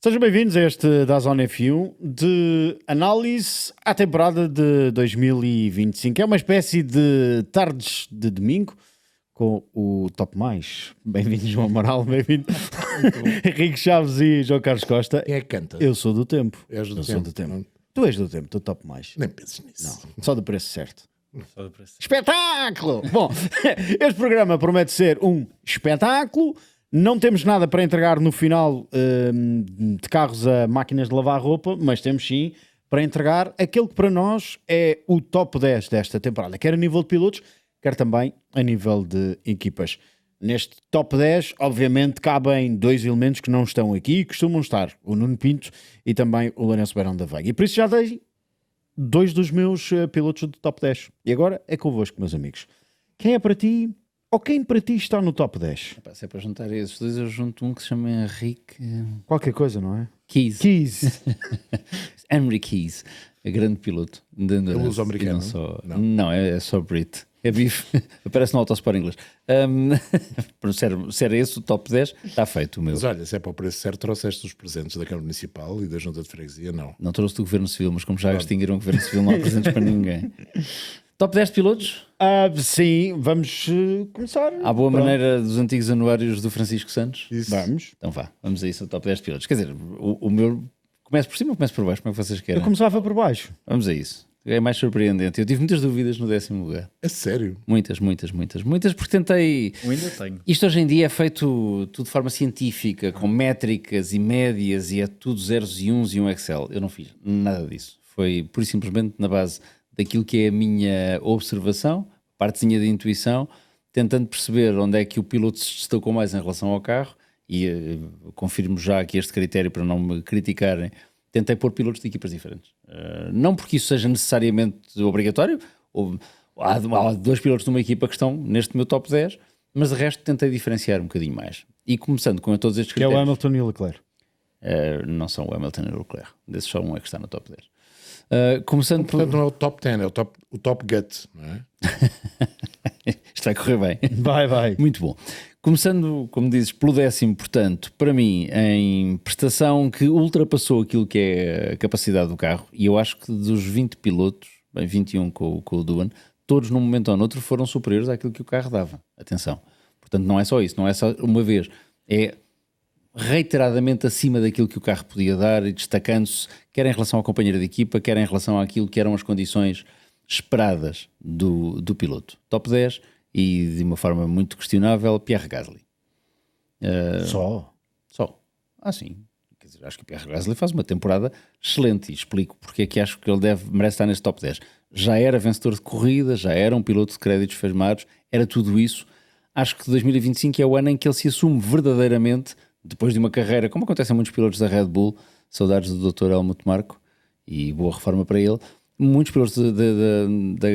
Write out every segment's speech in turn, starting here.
Sejam bem-vindos a este da Zona F1 de análise à temporada de 2025. É uma espécie de tardes de domingo com o Top Mais. Bem-vindo, João Amaral, bem-vindo Henrique Chaves e João Carlos Costa. Quem é que canta? Eu sou do tempo. És do Eu tempo. sou do tempo. Não, Tu és do tempo, tu Top Mais. nem penses nisso. Não, só do preço certo. Só do preço. Espetáculo! Bom, este programa promete ser um espetáculo. Não temos nada para entregar no final de carros a máquinas de lavar roupa, mas temos sim para entregar aquele que para nós é o top 10 desta temporada, quer a nível de pilotos, quer também a nível de equipas. Neste top 10, obviamente, cabem dois elementos que não estão aqui e costumam estar, o Nuno Pinto e também o Lourenço Beirão da Veiga. E por isso já dei dois dos meus pilotos do top 10. E agora é convosco, meus amigos. Quem é para ti, ou quem para ti está no top 10? Epá, se é para juntar esses dois, eu junto um que se chama Henrique Qualquer coisa, não é? Keys. Keys. Henry Keys, é grande piloto. Ele usa americano? Não, é só Brit. É bife. Aparece no Autosport inglês. Se era esse o top 10, está feito o meu. Mas olha, se é para o preço certo, trouxeste os presentes da Câmara Municipal e da Junta de Freguesia, não. Não trouxe do Governo Civil, mas como já extinguiram o Governo Civil, não há presentes para ninguém. Top 10 de pilotos? Sim, vamos começar. À boa maneira dos antigos anuários do Francisco Santos? Isso. Vamos. Então vamos a isso, o top 10 de pilotos. Quer dizer, o meu... Começo por cima ou começo por baixo? Como é que vocês querem? Eu começava por baixo. Vamos a isso. É mais surpreendente. Eu tive muitas dúvidas no 10º lugar. É sério? Muitas, porque tentei... Eu ainda tenho. Isto hoje em dia é feito tudo de forma científica, com métricas e médias, e é tudo zeros e uns e um Excel. Eu não fiz nada disso. Foi pura e simplesmente na base daquilo que é a minha observação, partezinha de intuição, tentando perceber onde é que o piloto se destacou mais em relação ao carro, e confirmo já aqui este critério para não me criticarem. Tentei pôr pilotos de equipas diferentes. Não porque isso seja necessariamente obrigatório, há dois pilotos de uma equipa que estão neste meu top 10, mas de resto tentei diferenciar um bocadinho mais. E começando com todos estes Que é o critérios. Hamilton e o Leclerc. Não são o Hamilton e o Leclerc. Desses só um é que está no top 10. Começando Portanto, não é o top 10, é o top gut, não é? Isto vai correr bem. Vai. Muito bom. Começando, como dizes, pelo 10º, portanto, para mim, em prestação que ultrapassou aquilo que é a capacidade do carro, e eu acho que dos 20 pilotos, bem, 21 com o Duan, todos num momento ou noutro foram superiores àquilo que o carro dava. Atenção. Portanto, não é só isso, não é só uma vez. É reiteradamente acima daquilo que o carro podia dar e destacando-se, quer em relação ao companheiro de equipa, quer em relação àquilo que eram as condições esperadas do piloto. Top 10 e de uma forma muito questionável, Pierre Gasly. Só. Sim. Quer dizer, acho que o Pierre Gasly faz uma temporada excelente e explico porque é que acho que ele merece estar neste top 10. Já era vencedor de corrida, já era um piloto de créditos firmados, era tudo isso. Acho que 2025 é o ano em que ele se assume verdadeiramente, depois de uma carreira, como acontece a muitos pilotos da Red Bull, saudades do Dr. Helmut Marko, e boa reforma para ele, muitos pilotos da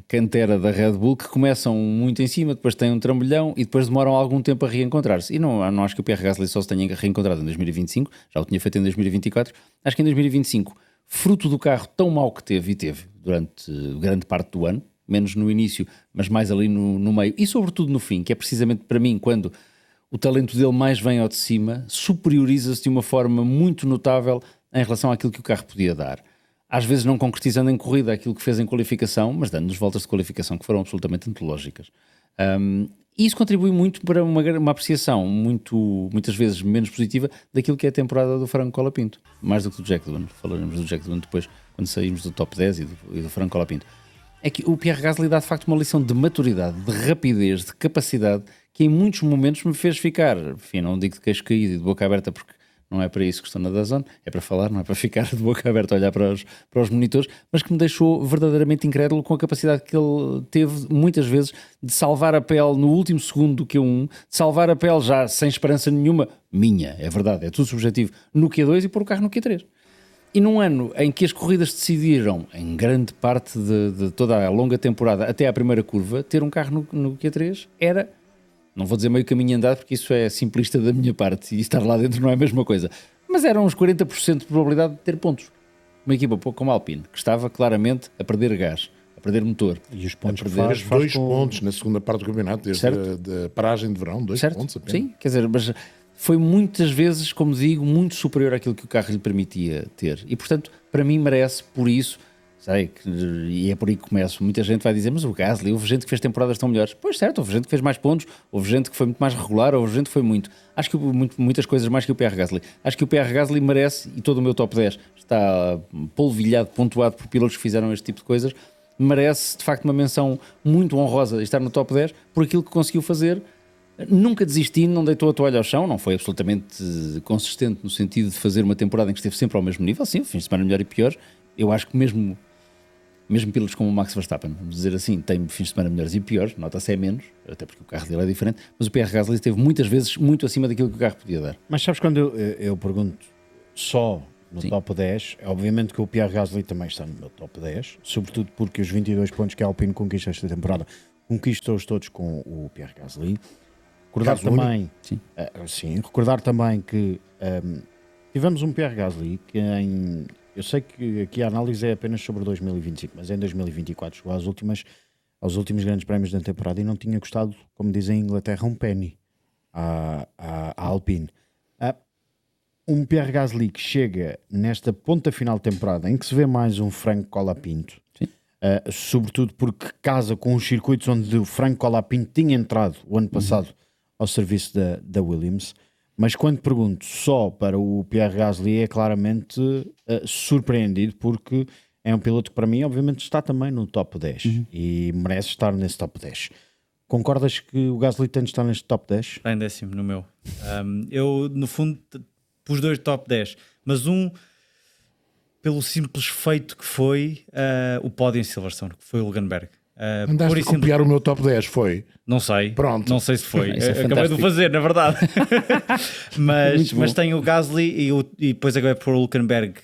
cantera da Red Bull que começam muito em cima, depois têm um trambolhão e depois demoram algum tempo a reencontrar-se. E não acho que o Pierre Gasly só se tenha reencontrado em 2025, já o tinha feito em 2024. Acho que em 2025, fruto do carro tão mau que teve, e teve durante grande parte do ano, menos no início, mas mais ali no meio, e sobretudo no fim, que é precisamente para mim quando o talento dele mais vem ao de cima, superioriza-se de uma forma muito notável em relação àquilo que o carro podia dar. Às vezes não concretizando em corrida aquilo que fez em qualificação, mas dando-nos voltas de qualificação que foram absolutamente antológicas. E isso contribui muito para uma apreciação muitas vezes menos positiva daquilo que é a temporada do Franco Colapinto. Mais do que do Jack Doohan. Falaremos do Jack Doohan depois, quando sairmos do top 10 e do Franco Colapinto. É que o Pierre Gasly dá de facto uma lição de maturidade, de rapidez, de capacidade, que em muitos momentos me fez ficar, enfim, não digo de queixo caído e de boca aberta, porque não é para isso que estou na DAZN, é para falar, não é para ficar de boca aberta a olhar para os monitores, mas que me deixou verdadeiramente incrédulo com a capacidade que ele teve, muitas vezes, de salvar a pele no último segundo do Q1, de salvar a pele já sem esperança nenhuma, minha, é verdade, é tudo subjetivo, no Q2 e pôr o carro no Q3. E num ano em que as corridas decidiram, em grande parte de toda a longa temporada, até à primeira curva, ter um carro no Q3 era, não vou dizer meio caminho andado, porque isso é simplista da minha parte, e estar lá dentro não é a mesma coisa, mas eram uns 40% de probabilidade de ter pontos. Uma equipa como a Alpine, que estava claramente a perder gás, a perder motor. E os pontos que Fez faz 2 pontos na segunda parte do campeonato, desde a paragem de verão, 2 pontos apenas. Sim, quer dizer, mas foi muitas vezes, como digo, muito superior àquilo que o carro lhe permitia ter. E, portanto, para mim merece por isso, sei, e é por aí que começo, muita gente vai dizer, mas o Gasly, houve gente que fez temporadas tão melhores. Pois certo, houve gente que fez mais pontos, houve gente que foi muito mais regular, houve gente que foi muito. Acho que muitas coisas mais que o Pierre Gasly. Acho que o Pierre Gasly merece, e todo o meu top 10 está polvilhado, pontuado por pilotos que fizeram este tipo de coisas, merece de facto uma menção muito honrosa de estar no top 10 por aquilo que conseguiu fazer. Nunca desistindo, não deitou a toalha ao chão, não foi absolutamente consistente no sentido de fazer uma temporada em que esteve sempre ao mesmo nível. Sim, fins de semana melhor e pior. Eu acho que mesmo pilotos como o Max Verstappen, vamos dizer assim, tem fins de semana melhores e piores, nota-se é menos, até porque o carro dele é diferente, mas o Pierre Gasly esteve muitas vezes muito acima daquilo que o carro podia dar. Mas sabes, quando eu pergunto só no top 10, é obviamente que o Pierre Gasly também está no meu top 10, sobretudo porque os 22 pontos que a Alpine conquista esta temporada, conquistou-os todos com o Pierre Gasly. Recordar também, recordar também que tivemos um Pierre Gasly que eu sei que aqui a análise é apenas sobre 2025, mas em 2024 chegou aos últimos grandes prémios da temporada e não tinha custado, como dizem em Inglaterra, um penny à Alpine. Um Pierre Gasly que chega nesta ponta final de temporada em que se vê mais um Franco Colapinto, sobretudo porque casa com os circuitos onde o Franco Colapinto tinha entrado o ano passado ao serviço da Williams. Mas quando pergunto só para o Pierre Gasly, é claramente surpreendido, porque é um piloto que para mim obviamente está também no top 10 e merece estar nesse top 10. Concordas que o Gasly tem de estar neste top 10? Está em 10º no meu. Eu no fundo pus 2 top 10, mas pelo simples feito que foi o pódio em Silverstone, que foi o Hulkenberg. Andaste a copiar o meu top 10, foi? Não sei. Pronto. Não sei se foi. Isso é Acabei fantástico. de o fazer, na verdade. mas tem o Gasly e depois acabei por o Hulkenberg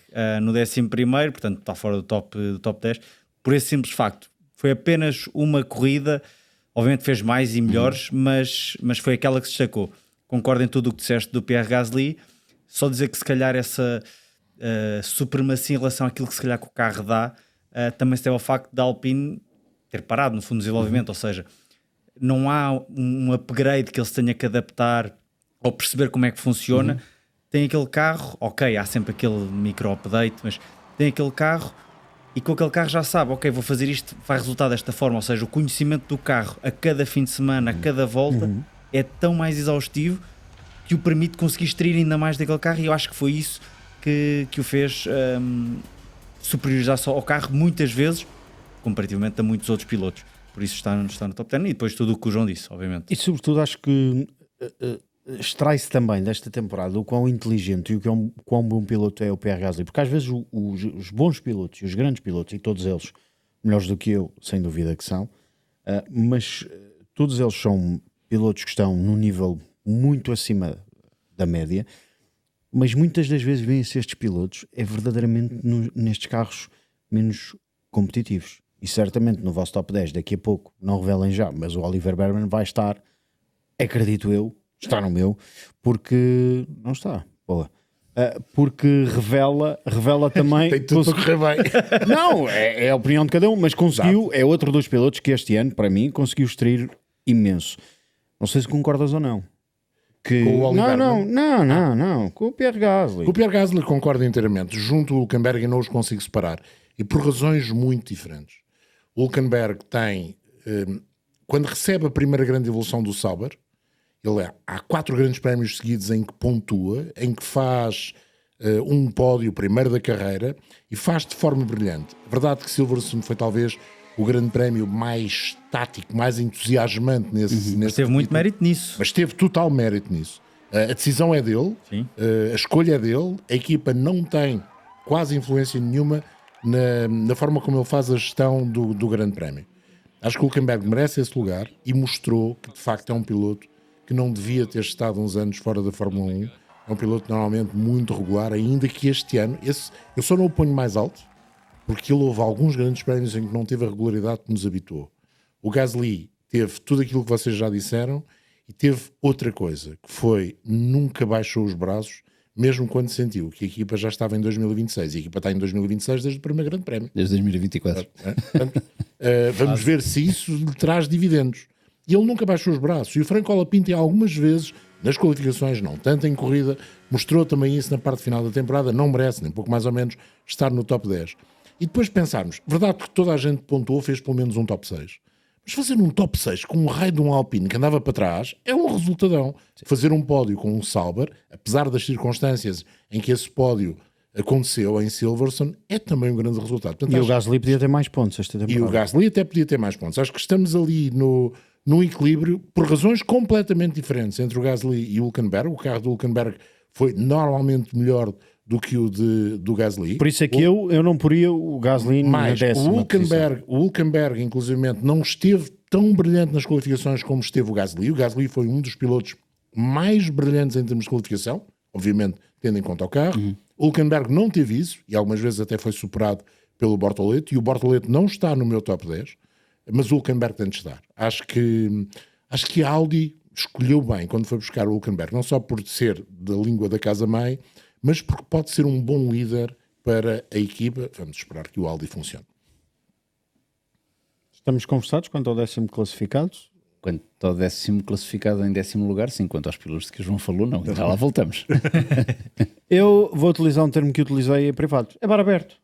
no 11º, portanto está fora do top 10, por esse simples facto. Foi apenas uma corrida, obviamente fez mais e melhores, mas foi aquela que se destacou. Concordo em tudo o que disseste do Pierre Gasly, só dizer que se calhar essa supremacia em relação àquilo que se calhar que o carro dá, também se deve ao facto da Alpine ter parado no fundo do desenvolvimento, ou seja, não há um upgrade que ele se tenha que adaptar ou perceber como é que funciona. Tem aquele carro, ok, há sempre aquele micro-update, mas tem aquele carro e com aquele carro já sabe, ok, vou fazer isto, vai resultar desta forma, ou seja, o conhecimento do carro a cada fim de semana, a cada volta, é tão mais exaustivo que o permite conseguir extrair ainda mais daquele carro, e eu acho que foi isso que o fez superiorizar só ao carro muitas vezes, comparativamente a muitos outros pilotos. Por isso está no top 10 e depois tudo o que o João disse, obviamente. E sobretudo acho que extrai-se também desta temporada o quão inteligente e o quão bom piloto é o Pierre Gasly, porque às vezes os bons pilotos e os grandes pilotos, e todos eles melhores do que eu, sem dúvida que são, mas todos eles são pilotos que estão num nível muito acima da média, mas muitas das vezes vêm-se estes pilotos verdadeiramente nestes carros menos competitivos. E certamente no vosso top 10 daqui a pouco, não revelem já, mas o Oliver Berman vai estar, acredito eu, está no meu, porque não está, boa. Porque revela também. Tem tudo para correr bem. Não, é a opinião de cada um, mas conseguiu, é outro dos pilotos que este ano, para mim, conseguiu extrair imenso. Não sei se concordas ou não. Com o Oliver, não, com o Pierre Gasly. Com o Pierre Gasly concordo inteiramente. Junto o Hulkenberg não os consigo separar. E por razões muito diferentes. O Hulkenberg tem, quando recebe a primeira grande evolução do Sauber, há 4 grandes prémios seguidos em que pontua, em que faz um pódio, primeiro da carreira, e faz de forma brilhante. A verdade é que Silverstone foi talvez o grande prémio mais tático, mais entusiasmante nesse Mas teve muito mérito nisso. Mas teve total mérito nisso. A decisão é dele, a escolha é dele, a equipa não tem quase influência nenhuma na forma como ele faz a gestão do grande prémio. Acho que o Hulkenberg merece esse lugar e mostrou que de facto é um piloto que não devia ter estado uns anos fora da Fórmula 1. É um piloto normalmente muito regular, ainda que este ano, eu só não o ponho mais alto, porque ele houve alguns grandes prémios em que não teve a regularidade que nos habituou. O Gasly teve tudo aquilo que vocês já disseram e teve outra coisa, que foi nunca baixou os braços, mesmo quando sentiu que a equipa já estava em 2026. E a equipa está em 2026 desde o primeiro grande prémio. Desde 2024. Portanto, vamos ver se isso lhe traz dividendos. E ele nunca baixou os braços. E o Franco Colapinto, algumas vezes, Nas qualificações não, tanto em corrida, mostrou também isso na parte final da temporada, não merece, nem pouco mais ou menos, estar no top 10. E depois pensarmos, verdade que toda a gente pontuou, fez pelo menos um top 6. Mas fazer um top 6 com um raio de um Alpine que andava para trás é um resultadão. Sim. Fazer um pódio com um Sauber, apesar das circunstâncias em que esse pódio aconteceu em Silverstone, é também um grande resultado. Portanto, e o Gasly podia ter mais pontos esta temporada. E o Gasly até podia ter mais pontos. Acho que estamos ali no equilíbrio, por razões completamente diferentes entre o Gasly e o Hülkenberg. O carro do Hülkenberg foi normalmente melhor do que o do Gasly. Por isso é que eu não poria o Gasly na décima posição. O Hülkenberg, inclusivamente, não esteve tão brilhante nas qualificações como esteve o Gasly. O Gasly foi um dos pilotos mais brilhantes em termos de qualificação, obviamente tendo em conta o carro. O Hülkenberg não teve isso, e algumas vezes até foi superado pelo Bortoleto, e o Bortoleto não está no meu top 10, mas o Hülkenberg tem de estar. Acho que a Audi escolheu bem quando foi buscar o Hülkenberg, não só por ser da língua da casa-mãe, mas porque pode ser um bom líder para a equipa. Vamos esperar que o Audi funcione. Estamos conversados quanto ao 10º classificado? Quanto ao 10º classificado em 10º lugar, sim. Quanto aos pilotos que o João falou, não. Já lá voltamos. Eu vou utilizar um termo que utilizei em privado. É bar aberto.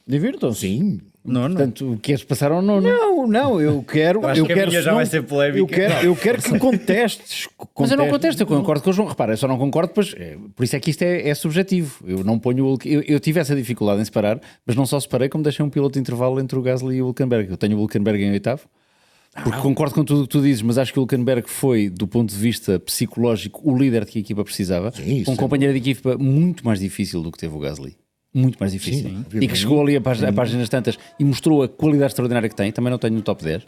Divirtam-se. Sim. Portanto, queres passar ou não? Não, eu quero. Acho que a minha já vai ser polémica. Eu quero que contestes. Mas eu não contesto, eu concordo com o João. Repara, eu só não concordo, pois, por isso é que isto é subjetivo. Eu não ponho eu tive essa dificuldade em separar, mas não só separei, como deixei um piloto de intervalo entre o Gasly e o Hülkenberg. Eu tenho o Hülkenberg em 8º, porque concordo com tudo o que tu dizes, mas acho que o Hülkenberg foi, do ponto de vista psicológico, o líder que a equipa precisava. Sim, com um companheiro de equipa muito mais difícil do que teve o Gasly. Muito mais difícil. Sim, e que chegou ali a páginas tantas e mostrou a qualidade extraordinária que tem. Também não tenho no top 10.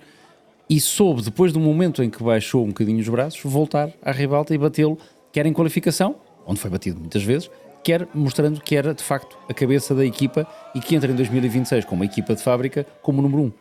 E soube, depois do momento em que baixou um bocadinho os braços, voltar à ribalta e batê-lo, quer em qualificação, onde foi batido muitas vezes, quer mostrando que era de facto a cabeça da equipa e que entra em 2026 como uma equipa de fábrica como número 1.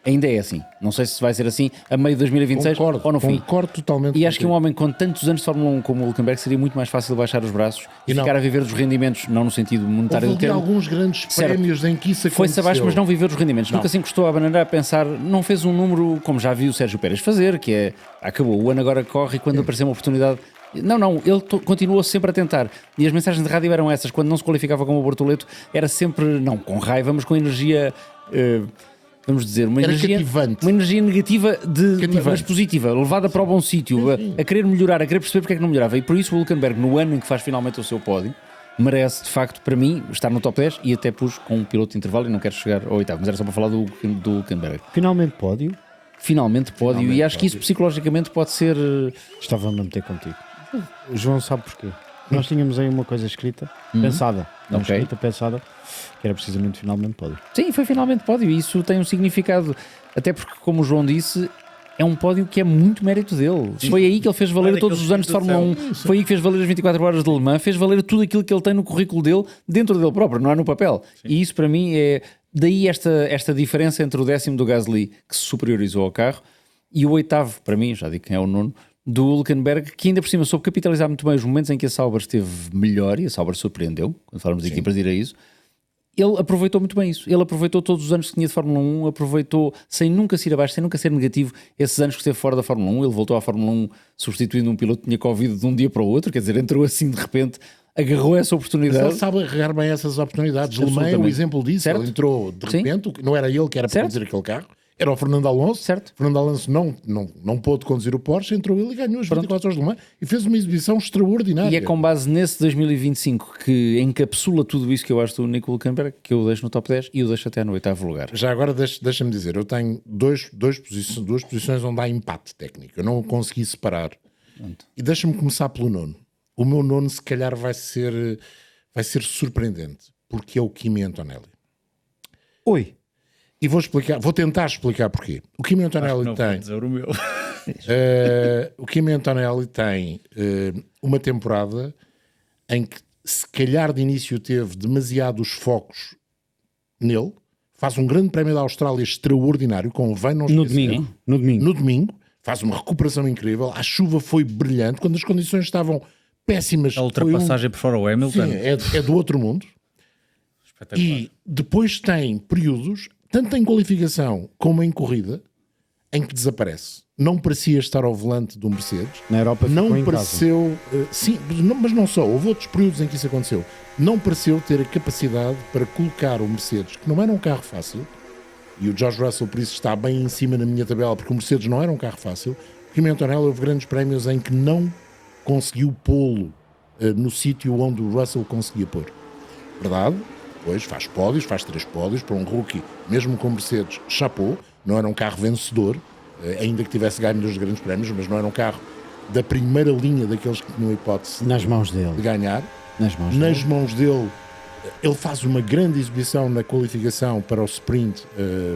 Ainda é assim. Não sei se vai ser assim a meio de 2026 ou no fim. Concordo totalmente. E acho que um homem com tantos anos de Fórmula 1 como o Hülkenberg seria muito mais fácil baixar os braços e ficar a viver dos rendimentos, não no sentido monetário do termo. Alguns grandes prémios em que isso aconteceu. Foi-se abaixo, mas não viver dos rendimentos. Nunca se encostou à bananeira a pensar, não fez um número como já viu o Sérgio Pérez fazer, que é, acabou, o ano agora corre e quando aparecer uma oportunidade... Não, ele continuou sempre a tentar. E as mensagens de rádio eram essas. Quando não se qualificava como o Bortoleto, era sempre, não com raiva, mas com energia... vamos dizer, uma energia negativa, mas positiva, levada para o bom sítio, a querer melhorar, a querer perceber porque é que não melhorava. E por isso o Hülkenberg, no ano em que faz finalmente o seu pódio, merece de facto, para mim, estar no top 10 e até pus com um piloto de intervalo e não quero chegar ao 8º, mas era só para falar do Hülkenberg. Finalmente pódio. E acho que isso psicologicamente pode ser... Estava-me a meter contigo. O João sabe porquê. Nós tínhamos aí uma coisa escrita, pensada, pensada, que era precisamente finalmente pódio. Sim, foi finalmente pódio e isso tem um significado, até porque, como o João disse, é um pódio que é muito mérito dele. Sim. Foi aí que ele fez valer todos os anos de Fórmula 1, foi aí que fez valer as 24 horas de Le Mans, fez valer tudo aquilo que ele tem no currículo dele, dentro dele próprio, não é no papel. Sim. E isso para mim é, daí esta diferença entre o 10º do Gasly, que se superiorizou ao carro, e o 8º, para mim, já digo quem é o 9º, do Hülkenberg, que ainda por cima soube capitalizar muito bem os momentos em que a Sauber esteve melhor, e a Sauber surpreendeu, quando falamos de equipas de ir a isso. Ele aproveitou muito bem isso. Ele aproveitou todos os anos que tinha de Fórmula 1, aproveitou sem nunca se ir abaixo, sem nunca ser negativo, esses anos que esteve fora da Fórmula 1. Ele voltou à Fórmula 1 substituindo um piloto que tinha Covid de um dia para o outro, quer dizer, entrou assim de repente, agarrou essa oportunidade. Mas ele sabe agarrar bem essas oportunidades. Le Mans é o exemplo disso. Certo? Ele entrou de repente, não era ele que era para conduzir aquele carro, era o Fernando Alonso. Certo. Fernando Alonso não pôde conduzir o Porsche, entrou ele e ganhou as 24 horas de Le Mans e fez uma exibição extraordinária. E é com base nesse 2025 que encapsula tudo isso que eu acho do Nico Hülkenberg, que eu deixo no top 10 e o deixo até no 8º lugar. Já agora deixa-me dizer, eu tenho duas posições onde há empate técnico. Eu não consegui separar. E deixa-me começar pelo 9º. O meu 9º se calhar vai ser surpreendente, porque é o Kimi Antonelli. Oi. E vou tentar explicar porquê. O Kimi Antonelli tem uma temporada em que se calhar de início teve demasiados focos nele, faz um grande prémio da Austrália extraordinário, convém não esquecer. No domingo. Faz uma recuperação incrível, a chuva foi brilhante, quando as condições estavam péssimas. A ultrapassagem por fora o Hamilton. Sim, é do outro mundo. E depois tem períodos, tanto em qualificação como em corrida, em que desaparece. Não parecia estar ao volante do Mercedes. Na Europa ficou Não em casa. pareceu... sim, mas não só. Houve outros períodos em que isso aconteceu. Não pareceu ter a capacidade para colocar o Mercedes, que não era um carro fácil, e o George Russell por isso está bem em cima na minha tabela, porque o Mercedes não era um carro fácil. Porque em Antonella houve grandes prémios em que não conseguiu pô-lo no sítio onde o Russell conseguia pôr. Verdade? Pois faz pódios, faz 3 pódios para um rookie, mesmo com Mercedes, chapou, não era um carro vencedor, ainda que tivesse ganho dos grandes prémios, mas não era um carro da primeira linha daqueles que tinham hipótese Nas mãos de dele. ganhar. Nas Mãos dele, ele faz uma grande exibição na qualificação para o sprint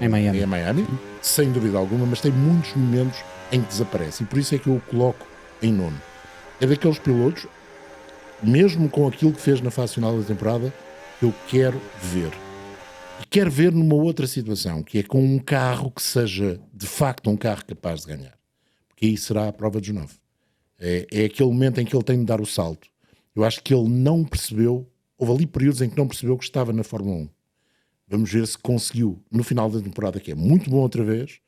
Em Miami. sem dúvida alguma, mas tem muitos momentos em que desaparece, e por isso é que eu o coloco em nono. É daqueles pilotos, mesmo com aquilo que fez na fase final da temporada, que eu quero ver. E quero ver numa outra situação, que é com um carro que seja de facto um carro capaz de ganhar. Porque aí será a prova dos 9. É aquele momento em que ele tem de dar o salto. Eu acho que ele não percebeu, houve ali períodos em que não percebeu que estava na Fórmula 1. Vamos ver se conseguiu, no final da temporada, que é muito bom outra vez,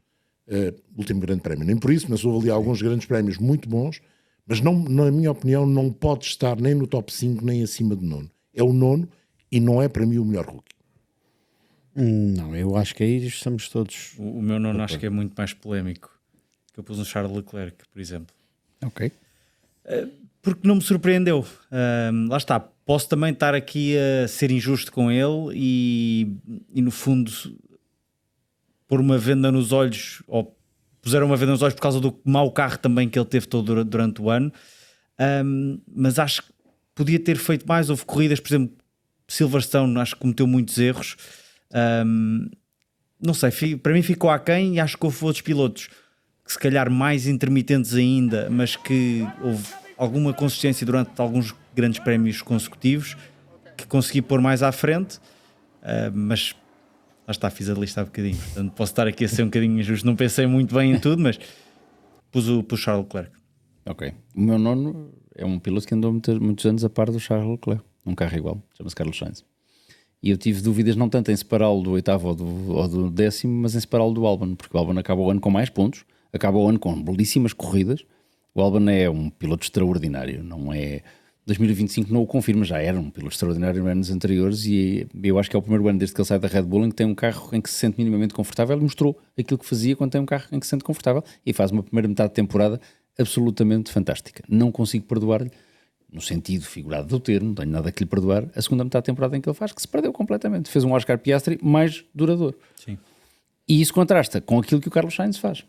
o último grande prémio. Nem por isso, mas houve ali alguns grandes prémios muito bons, mas não, na minha opinião não pode estar nem no top 5, nem acima do nono. É o nono e não é para mim o melhor rookie. Não, eu acho que aí estamos todos... O meu nono acho que é muito mais polémico. Que eu pus um Charles Leclerc, por exemplo. Ok. Porque não me surpreendeu. Lá está. Posso também estar aqui a ser injusto com ele e no fundo pôr uma venda nos olhos, ou puseram uma venda nos olhos por causa do mau carro também que ele teve todo durante o ano. Mas acho que podia ter feito mais. Houve corridas, por exemplo, Silverstone, acho que cometeu muitos erros. Não sei, para mim ficou aquém, e acho que houve outros pilotos que se calhar mais intermitentes ainda, mas que houve alguma consistência durante alguns grandes prémios consecutivos que consegui pôr mais à frente, mas lá está, fiz a lista há bocadinho, portanto posso estar aqui a ser um bocadinho injusto, não pensei muito bem em tudo, mas pus o Charles Leclerc. Ok. O meu nono é um piloto que andou muitos anos a par do Charles Leclerc, num carro igual, chama-se Carlos Sainz. E eu tive dúvidas não tanto em separá-lo do 8º ou do 10º, mas em separá-lo do Albon, porque o Albon acaba o ano com mais pontos, acaba o ano com belíssimas corridas. O Albon é um piloto extraordinário, não é... 2025 não o confirma, já era um piloto extraordinário nos anos anteriores, e eu acho que é o primeiro ano desde que ele sai da Red Bull em que tem um carro em que se sente minimamente confortável. Ele mostrou aquilo que fazia quando tem um carro em que se sente confortável e faz uma primeira metade de temporada absolutamente fantástica. Não consigo perdoar-lhe, no sentido figurado do termo, não tenho nada que lhe perdoar, a segunda metade da temporada em que ele faz, que se perdeu completamente. Fez um Oscar Piastri mais duradouro. Sim. E isso contrasta com aquilo que o Carlos Sainz faz.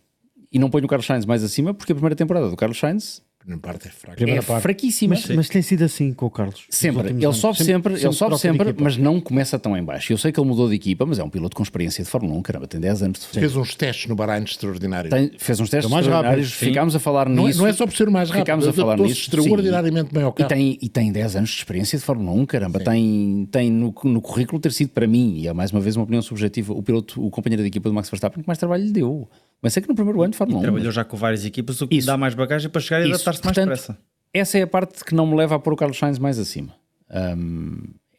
E não ponho o Carlos Sainz mais acima porque a primeira temporada do Carlos Sainz Na parte é fraca. Primeira é parte. fraquíssima. Mas tem sido assim com o Carlos. Sempre, Nos últimos ele anos. sobe troca de sempre, equipa. mas não começa tão em baixo. Eu sei que ele mudou de equipa, mas é um piloto com experiência de Fórmula 1, caramba, tem 10 anos de Fez uns testes no Bahrein extraordinários. fez uns testes mais extraordinários, rápido, ficámos a falar Não é, nisso. não é só por ser o mais rápido, Ficámos a falar adaptou-se nisso, extraordinariamente bem ao carro. E tem 10 anos de experiência de Fórmula 1, caramba, tem no currículo ter sido para mim, e é mais uma vez uma opinião subjetiva, o companheiro de equipa do Max Verstappen que mais trabalho lhe deu. Mas é que no primeiro ano de Fórmula 1... Trabalhou já com várias equipas, o que Isso. dá mais bagagem para chegar e Isso. adaptar-se mais Portanto, depressa. Essa é a parte que não me leva a pôr o Carlos Sainz mais acima.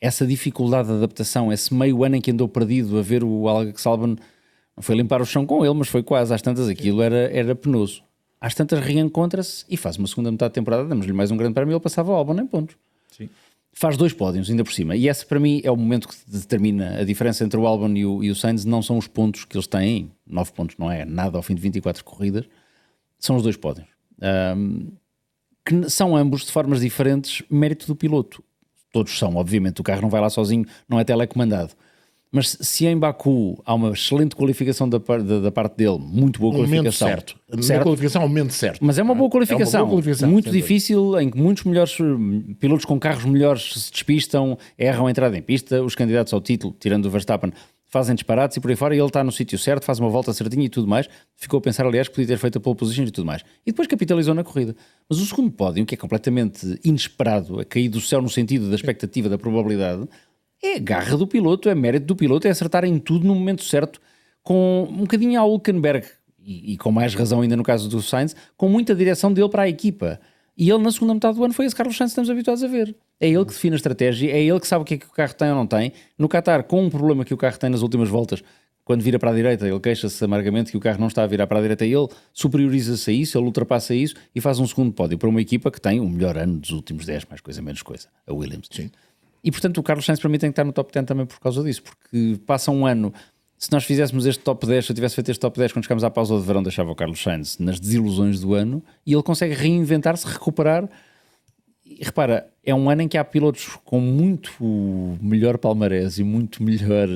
Essa dificuldade de adaptação, esse meio ano em que andou perdido a ver o Alex Albon, não foi limpar o chão com ele, mas foi quase. Às tantas aquilo era penoso. Às tantas reencontra-se e faz uma segunda metade de temporada, damos-lhe mais um grande prémio e ele passava o Albon em pontos. Sim. Faz 2 pódios ainda por cima. E esse para mim é o momento que determina a diferença entre o Albon e o Sainz. Não são os pontos que eles têm, 9 pontos não é nada ao fim de 24 corridas, são os 2 pódios. Que são ambos de formas diferentes, mérito do piloto. Todos são, obviamente, o carro não vai lá sozinho, não é telecomandado. Mas se em Baku há uma excelente qualificação da parte dele, muito boa qualificação. Certo. Na qualificação, ao momento certo. Mas é uma boa qualificação, muito sem difícil, em que muitos melhores pilotos com carros melhores se despistam, erram a entrada em pista, os candidatos ao título, tirando o Verstappen, fazem disparates e por aí fora, e ele está no sítio certo, faz uma volta certinha e tudo mais. Ficou a pensar, aliás, que podia ter feito a pole position e tudo mais. E depois capitalizou na corrida. Mas o segundo pódio, que é completamente inesperado, a cair do céu no sentido da expectativa, da probabilidade, é a garra do piloto, é mérito do piloto, é acertar em tudo no momento certo, com um bocadinho ao Hülkenberg, e com mais razão ainda no caso do Sainz, com muita direção dele para a equipa. E ele na segunda metade do ano foi esse Carlos Sainz que estamos habituados a ver. É ele que define a estratégia, é ele que sabe o que é que o carro tem ou não tem. No Qatar, com um problema que o carro tem nas últimas voltas, quando vira para a direita, ele queixa-se amargamente que o carro não está a virar para a direita, ele superioriza-se a isso, ele ultrapassa isso e faz um segundo pódio para uma equipa que tem o melhor ano dos últimos 10, mais coisa, menos coisa, a Williams. Sim. E portanto o Carlos Sainz para mim tem que estar no top 10 também por causa disso, porque passa um ano, se nós fizéssemos este top 10, se eu tivesse feito este top 10 quando chegámos à pausa de verão, deixava o Carlos Sainz nas desilusões do ano e ele consegue reinventar-se, recuperar. E repara, é um ano em que há pilotos com muito melhor palmarés e muito melhor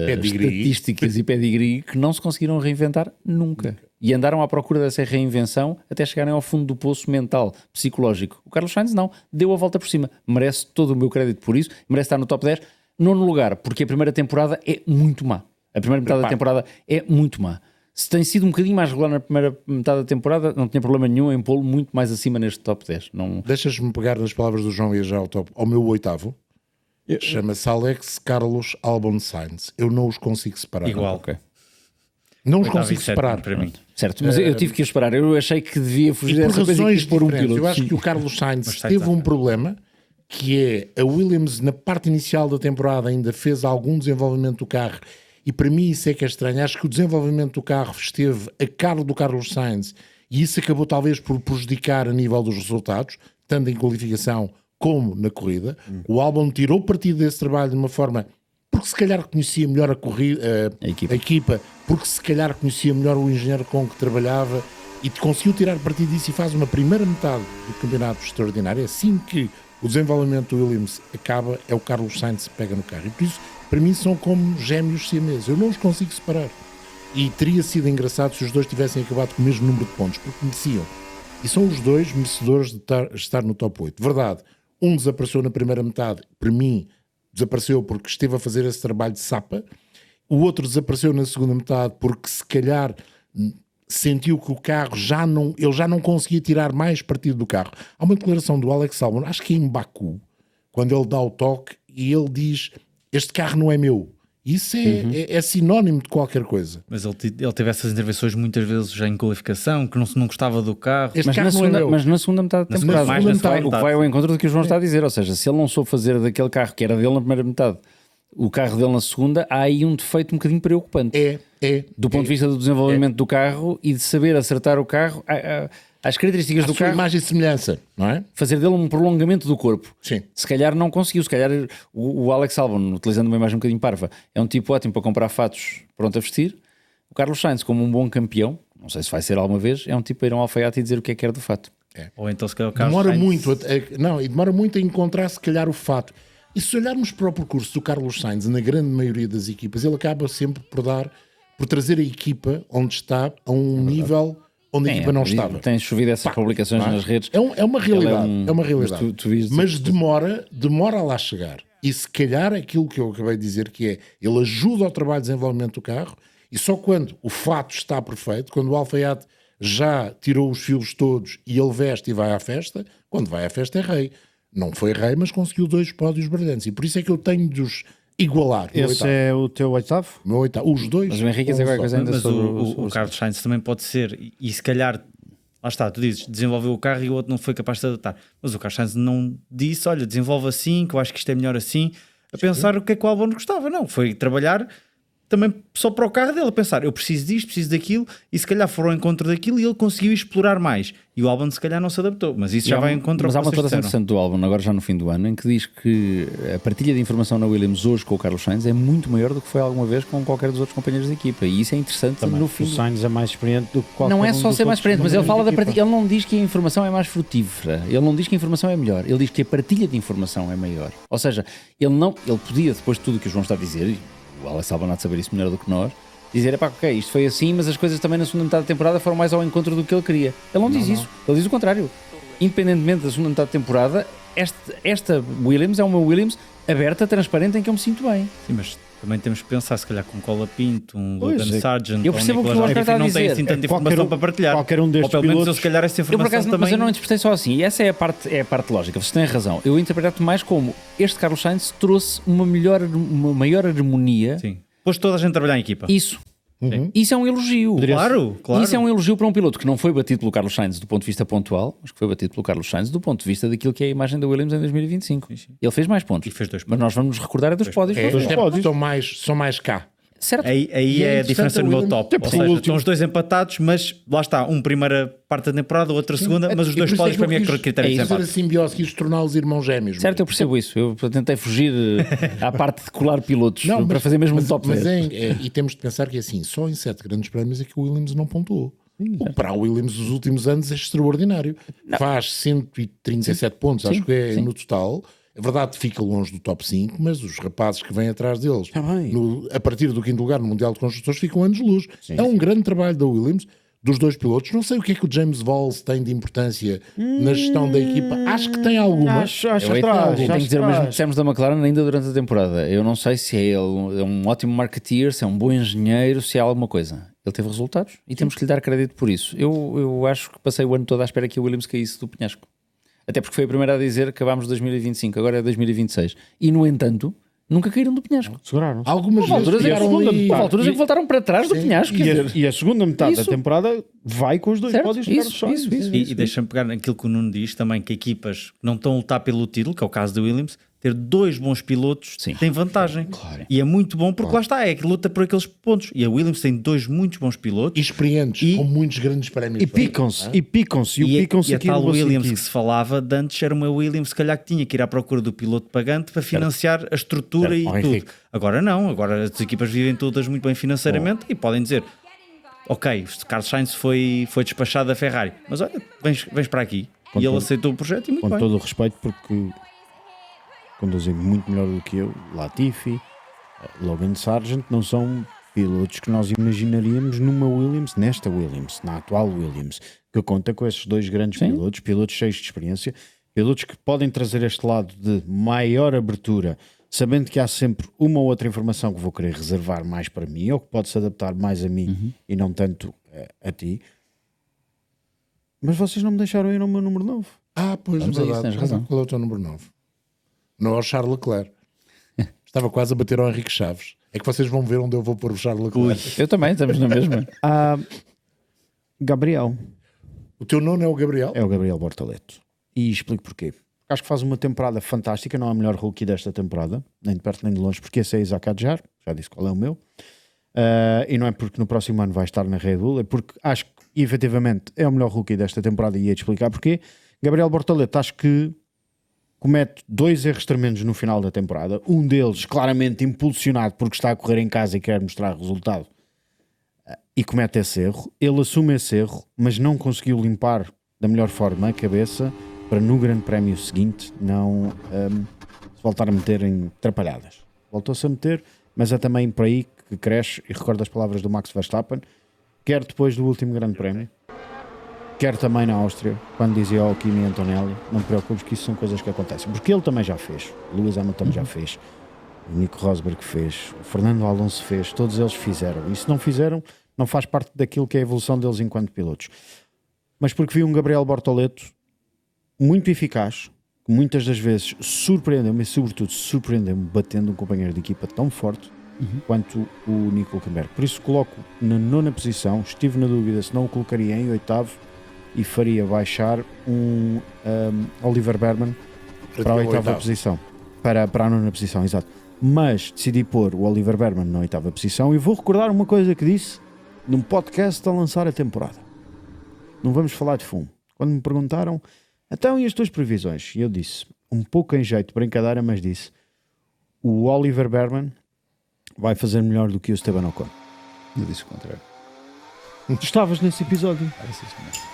estatísticas e pedigree que não se conseguiram reinventar nunca. E andaram à procura dessa reinvenção até chegarem ao fundo do poço mental, psicológico. O Carlos Sainz não, deu a volta por cima. Merece todo o meu crédito por isso, merece estar no top 10. Nono lugar, porque a primeira temporada é muito má. A primeira metade da temporada é muito má. Se tem sido um bocadinho mais regular na primeira metade da temporada, não tinha problema nenhum em pô-lo muito mais acima neste top 10. Não... Deixas-me pegar nas palavras do João e já ao meu oitavo. Chama-se Alex Carlos Albon Sainz. Eu não os consigo separar. Igual. Okay. Não os consigo separar. Para mim. Certo, mas eu tive que os separar. Eu achei que devia fugir dessa coisa e quis pôr um piloto. Eu acho que o Carlos Sainz teve um problema, que é a Williams na parte inicial da temporada ainda fez algum desenvolvimento do carro. E para mim isso é que é estranho. Acho que o desenvolvimento do carro esteve a cargo do Carlos Sainz e isso acabou talvez por prejudicar a nível dos resultados, tanto em qualificação como na corrida. O Albon tirou partido desse trabalho de uma forma porque se calhar conhecia melhor a corrida, a equipa, porque se calhar conhecia melhor o engenheiro com que trabalhava e conseguiu tirar partido disso e faz uma primeira metade do campeonato extraordinária. Assim que o desenvolvimento do Williams acaba, é o Carlos Sainz que pega no carro. E por isso, para mim, são como gêmeos siameses. Eu não os consigo separar. E teria sido engraçado se os dois tivessem acabado com o mesmo número de pontos, porque mereciam. E são os dois merecedores de estar no top 8. Verdade, um desapareceu na primeira metade. Para mim, desapareceu porque esteve a fazer esse trabalho de sapa. O outro desapareceu na segunda metade porque, se calhar, sentiu que o carro ele já não conseguia tirar mais partido do carro. Há uma declaração do Alex Albon, acho que é em Baku, quando ele dá o toque e ele diz: este carro não é meu. Isso é sinónimo de qualquer coisa. Mas ele teve essas intervenções muitas vezes já em qualificação, que não gostava do carro. Mas na segunda metade da temporada, o que vai ao encontro do que o João está a dizer. Ou seja, se ele não soube fazer daquele carro que era dele na primeira metade, o carro dele na segunda, há aí um defeito um bocadinho preocupante. Do ponto de vista do desenvolvimento do carro e de saber acertar o carro, as características do carro. Imagem e semelhança, não é? Fazer dele um prolongamento do corpo. Sim. Se calhar não conseguiu. Se calhar o Alex Albon, utilizando uma imagem um bocadinho parva, é um tipo ótimo para comprar fatos pronto a vestir. O Carlos Sainz, como um bom campeão, não sei se vai ser alguma vez, é um tipo para ir a um alfaiate e dizer o que é que quer do fato. Ou então se calhar o Carlos demora Sainz... demora muito a encontrar se calhar o fato. E se olharmos para o percurso do Carlos Sainz, na grande maioria das equipas, ele acaba sempre por trazer a equipa onde está a um nível onde a equipa não estava. Tem chovido essas publicações nas redes. É uma realidade. É uma realidade. Mas demora a lá chegar. E se calhar aquilo que eu acabei de dizer, que é, ele ajuda ao trabalho de desenvolvimento do carro, e só quando o fato está perfeito, quando o alfaiate já tirou os fios todos e ele veste e vai à festa, quando vai à festa é rei. Não foi rei, mas conseguiu 2 pódios brilhantes. E por isso é que eu tenho de os igualar. Esse é o teu oitavo? Meu oitavo. Os dois. Mas o Henrique quer coisa ainda mas sobre o Carlos Sainz também pode ser, e se calhar, lá está, tu dizes, desenvolveu o carro e o outro não foi capaz de se adaptar. Mas o Carlos Sainz não disse, olha, desenvolve assim, que eu acho que isto é melhor assim, a pensar o que é que o Albon gostava. Não, foi trabalhar também só para o carro dele, a pensar, eu preciso disto, preciso daquilo, e se calhar foram ao encontro daquilo e ele conseguiu explorar mais. E o Albon se calhar não se adaptou, mas isso já vai ao encontro ao que Mas há uma vocês declaração disseram. interessante do Albon, agora já no fim do ano, em que diz que a partilha de informação na Williams hoje com o Carlos Sainz é muito maior do que foi alguma vez com qualquer dos outros companheiros da equipa, e isso é interessante Também. no fim. O Sainz é mais experiente do que qualquer Não é um só dos ser mais outros experiente, mas ele fala da companheiros partilha. Ele não diz que a informação é mais frutífera, ele não diz que a informação é melhor, ele diz que a partilha de informação é maior. Ou seja, ele podia, depois de tudo o que o João está a dizer, e o Alex Albon há de saber isso melhor do que nós, dizer, ok, isto foi assim, mas as coisas também na segunda metade da temporada foram mais ao encontro do que ele queria. Ele não diz isso, ele diz o contrário. Independentemente da segunda metade da temporada, esta Williams é uma Williams aberta, transparente, em que eu me sinto bem. Sim, mas também temos que pensar, se calhar com Cola Pinto, Logan Sargent, eu percebo o que o Oscar está a não dizer. tem assim tanta informação para partilhar. Qualquer um destes ou pelo menos pilotos, eu, se calhar essa Eu por informação acaso, também... mas eu não interpretei só assim, e essa é a parte lógica, vocês têm razão. Eu interpreto mais como este Carlos Sainz trouxe uma maior harmonia. Sim. Pôs toda a gente a trabalhar em equipa. Isso. Isso é um elogio. Claro. Isso é um elogio para um piloto que não foi batido pelo Carlos Sainz do ponto de vista pontual, mas que foi batido pelo Carlos Sainz do ponto de vista daquilo que é a imagem da Williams em 2025. Ele fez mais pontos. E fez 2 pontos. Mas nós vamos nos recordar dos pódios. São mais cá. Certo. Aí E é é a diferença interessante no o meu Williams, top. até Ou porque o seja, último- estão os dois empatados, mas lá está, primeira parte da temporada, outra segunda, mas os dois pódios para mim é critério de fazer a desempate. simbiose, quis torná-los irmãos gêmeos. Certo, eu percebo isso. Eu tentei fugir à parte de colar pilotos para fazer mesmo um top 10. E temos de pensar que assim, só em 7 grandes prémios é que o Williams não pontuou. O para o Williams dos últimos anos é extraordinário. Faz 137 pontos, acho que é no total. É verdade, fica longe do top 5, mas os rapazes que vêm atrás deles, bem. a partir do 5º lugar no Mundial de Construtores, ficam anos-luz. É um grande trabalho da Williams, dos dois pilotos. Não sei o que é que o James Valls tem de importância na gestão da equipa. Acho que tem alguma. Acho Eu atrás. tenho que acho dizer o mesmo que atrás. dissemos da McLaren ainda durante a temporada. Eu não sei se ele é um ótimo marketeer, se é um bom engenheiro, se é alguma coisa. Ele teve resultados e temos que lhe dar crédito por isso. Eu acho que passei o ano todo à espera que o Williams caísse do penhasco. Até porque foi a primeira a dizer que acabámos 2025, agora é 2026. E, no entanto, nunca caíram do penhasco. Seguraram. Algumas Houve alturas, vezes ficaram ali. houve alturas em que voltaram para trás do penhasco. quer dizer, E a segunda metade da Isso. temporada vai com os dois Certo, pódios de isso, Carlos Sainz. isso. E deixa-me pegar naquilo que o Nuno diz também, que equipas que não estão a lutar pelo título, que é o caso da Williams, ter dois bons pilotos Sim. tem vantagem. Claro. E é muito bom porque lá está, é que luta por aqueles pontos. E a Williams tem dois muito bons E pilotos. experientes, com muitos grandes prémios. E picam-se. E picam-se. E o E picam-se a aqui no tal bom Williams sentido. que se falava de antes era uma Williams, se calhar, que tinha que ir à procura do piloto pagante para financiar a estrutura Certo. e Ó, tudo. Henrique. Agora não, agora as equipas vivem todas muito bem financeiramente e podem dizer: ok, o Carlos Sainz foi despachado da Ferrari, mas olha, vens para aqui. Com E ele todo- aceitou o projeto e muito Com bem. todo o respeito, porque conduzem muito melhor do que eu. Latifi, Logan Sargent não são pilotos que nós imaginaríamos numa Williams, nesta Williams, na atual Williams, que conta com esses dois grandes pilotos, pilotos cheios de experiência, pilotos que podem trazer este lado de maior abertura, sabendo que há sempre uma ou outra informação que vou querer reservar mais para mim, ou que pode se adaptar mais a mim e não tanto a ti. Mas vocês não me deixaram ir ao meu número 9. Pois, Vamos a isso, tens razão. Qual é o teu número 9? Não é o Charles Leclerc. Estava quase a bater ao Henrique Chaves. É que vocês vão ver onde eu vou pôr o Charles Leclerc. eu também, estamos na mesma. Gabriel. O teu nono é o Gabriel? É o Gabriel Bortoleto. E explico porquê. Acho que faz uma temporada fantástica, não é a melhor rookie desta temporada, nem de perto nem de longe, porque esse é Isaac Adjar, já disse qual é o meu. E não é porque no próximo ano vai estar na Red Bull, é porque acho que efetivamente é o melhor rookie desta temporada e ia-te explicar porquê. Gabriel Bortoleto acho que comete 2 erros tremendos no final da temporada, um deles claramente impulsionado porque está a correr em casa e quer mostrar resultado, e comete esse erro. Ele assume esse erro, mas não conseguiu limpar da melhor forma a cabeça para no grande prémio seguinte não se voltar a meter em atrapalhadas. Voltou-se a meter, mas é também por aí que cresce, e recordo as palavras do Max Verstappen, quer depois do último grande prémio, quer também na Áustria, quando dizia ao Kimi Antonelli: não te preocupes que isso são coisas que acontecem, porque ele também já fez, o Lewis Hamilton já fez, o Nico Rosberg fez, o Fernando Alonso fez, todos eles fizeram, e se não fizeram, não faz parte daquilo que é a evolução deles enquanto pilotos. Mas porque vi um Gabriel Bortoleto muito eficaz, que muitas das vezes surpreendeu-me, e sobretudo surpreendeu-me batendo um companheiro de equipa tão forte quanto o Nico Hülkenberg. Por isso coloco na 9ª posição. Estive na dúvida se não o colocaria em 8º e faria baixar um Oliver Berman para a 8ª posição, para a 9ª posição, exato. Mas decidi pôr o Oliver Berman na 8ª posição, e vou recordar uma coisa que disse num podcast a lançar a temporada. Não vamos falar de fumo. Quando me perguntaram: então, e as tuas previsões? E eu disse, um pouco em jeito de brincadeira, mas disse: o Oliver Berman vai fazer melhor do que o Esteban Ocon. Eu disse o contrário. Estavas nesse episódio.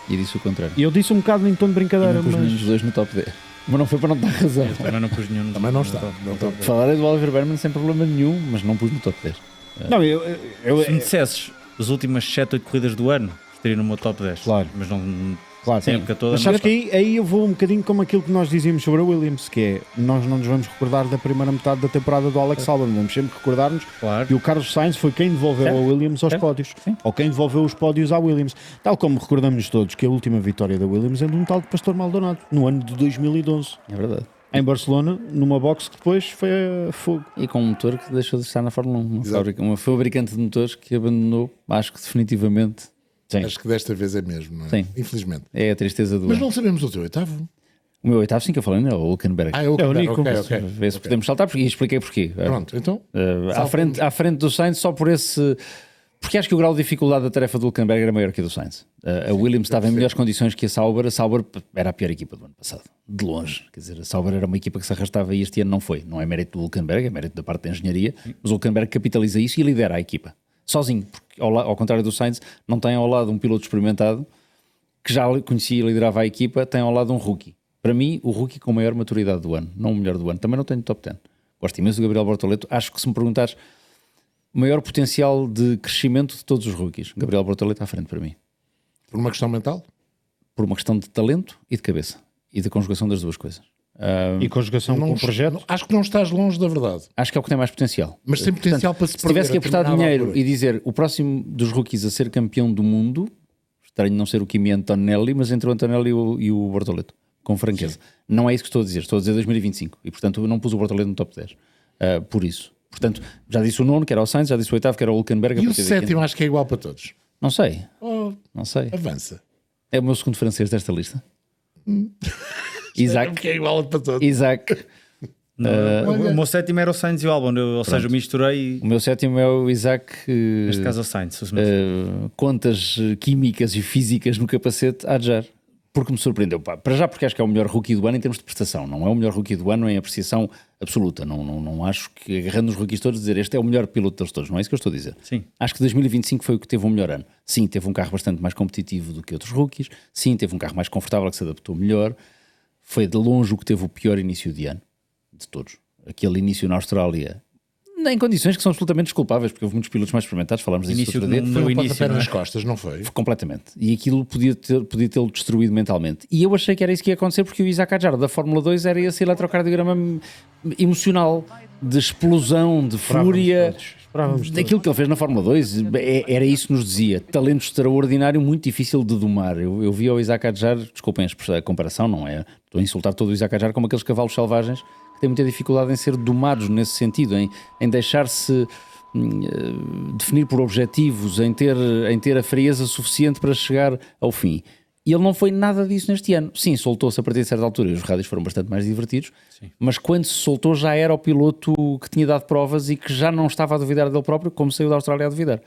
E disse o contrário. E eu disse um bocado em tom de E brincadeira, não pus nenhum mas... dos dois no top 10. Mas não foi para não dar razão. Eu também não pus nenhum. Também não está. Não está. Falarei do Oliver Berman sem problema nenhum, mas não pus no top 10. Não, Se me dissesses as últimas 7, 8 corridas do ano, estaria no meu top 10. Claro. Mas não. Claro, Sim, a época toda mas não sabes que aí eu vou um bocadinho como aquilo que nós dizíamos sobre a Williams, que é, nós não nos vamos recordar da primeira metade da temporada do Alex Albon, vamos sempre recordar-nos Claro. que o Carlos Sainz foi quem devolveu Certo. a Williams aos Certo. pódios, Sim. ou quem devolveu os pódios à Williams, tal como recordamos todos que a última vitória da Williams é de um tal de Pastor Maldonado, no ano de 2012, É verdade. em Barcelona, numa box que depois foi a fogo. E com um motor que deixou de estar na Fórmula 1. Exato. Uma fabricante de motores que abandonou, acho que definitivamente. Sim. Acho que desta vez é mesmo, não é? Sim. Infelizmente. É a tristeza do Mas ano. não sabemos o teu 8º. O meu oitavo, sim, que eu falei, não é o Hülkenberg. É o Nico. Ok. Vê se podemos saltar, e expliquei porquê. Pronto, então. À frente do Sainz, só por esse. Porque acho que o grau de dificuldade da tarefa do Hülkenberg era maior que a do Sainz. A Williams estava em melhores condições que a Sauber. A Sauber era a pior equipa do ano passado, de longe. Quer dizer, a Sauber era uma equipa que se arrastava e este ano não foi. Não é mérito do Hülkenberg, é mérito da parte da engenharia, mas o Hülkenberg capitaliza isso e lidera a equipa, sozinho. Porque, ao contrário do Sainz, não tem ao lado um piloto experimentado que já conhecia e liderava a equipa, tem ao lado um rookie. Para mim, o rookie com maior maturidade do ano, não o melhor do ano. Também não tenho top 10. Gosto imenso do Gabriel Bortoleto. Acho que se me perguntares maior potencial de crescimento de todos os rookies, Gabriel Bortoleto à frente para mim. Por uma questão mental? Por uma questão de talento e de cabeça. E da conjugação das duas coisas. E conjugação com o projeto? Acho que não estás longe da verdade. Acho que é o que tem mais potencial. Mas tem potencial para se Se tivesse que perder a apostar dinheiro determinada e dizer o próximo dos rookies a ser campeão do mundo, estranho não ser o Kimi Antonelli, mas entre o Antonelli e o Bortoleto, com franqueza. Sim. Não é isso que estou a dizer 2025. E portanto eu não pus o Bortoleto no top 10. Por isso. Portanto, já disse o nono, que era o Sainz, já disse o oitavo, que era o Hülkenberg. E o sétimo acho que é igual para todos. Não sei. Não sei. Avança. É o meu segundo francês desta lista. Isaac. Que é igual para todos. Isaac. O meu sétimo era o Sainz e o Albon, ou seja, misturei. O meu sétimo é o Isaac. Neste caso, o Sainz. Contas químicas e físicas no capacete a adjar. Porque me surpreendeu. Para já, porque acho que é o melhor rookie do ano em termos de prestação. Não é o melhor rookie do ano em apreciação absoluta. Não acho que, agarrando os rookies todos, dizer este é o melhor piloto deles todos. Não é isso que eu estou a dizer. Sim. Acho que 2025 foi o que teve o melhor ano. Sim, teve um carro bastante mais competitivo do que outros rookies. Sim, teve um carro mais confortável que se adaptou melhor. Foi de longe o que teve o pior início de ano de todos. Aquele início na Austrália, em condições que são absolutamente desculpáveis, porque houve muitos pilotos mais experimentados, falámos disso outro dia. Foi um pontapé nas costas, não foi? Completamente. E aquilo podia tê-lo destruído mentalmente. E eu achei que era isso que ia acontecer, porque o Isaac Hadjar da Fórmula 2 era esse eletrocardiograma emocional, de explosão, de fúria. Aquilo que ele fez na Fórmula 2 era isso que nos dizia. Talento extraordinário, muito difícil de domar. Eu vi o Isaac Hadjar, desculpem a comparação, não é? Estou a insultar todo o Isaac Hadjar como aqueles cavalos selvagens que têm muita dificuldade em ser domados nesse sentido, em deixar-se definir por objetivos, em ter a frieza suficiente para chegar ao fim. E ele não foi nada disso neste ano. Sim, soltou-se a partir de certa altura e os rádios foram bastante mais divertidos. Sim. Mas quando se soltou já era o piloto que tinha dado provas e que já não estava a duvidar dele próprio, como saiu da Austrália a duvidar.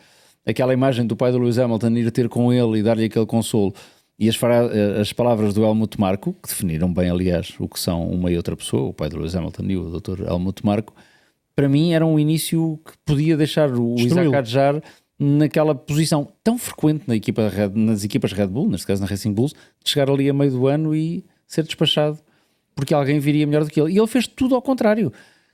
Aquela imagem do pai do Lewis Hamilton ir ter com ele e dar-lhe aquele consolo, e as palavras do Helmut Marko, que definiram bem, aliás, o que são uma e outra pessoa, o pai do Lewis Hamilton e o Dr. Helmut Marko, para mim era um início que podia deixar o Isaac Hadjar naquela posição tão frequente nas equipas Red Bull, neste caso na Racing Bulls, de chegar ali a meio do ano e ser despachado porque alguém viria melhor do que ele. E ele fez tudo ao contrário.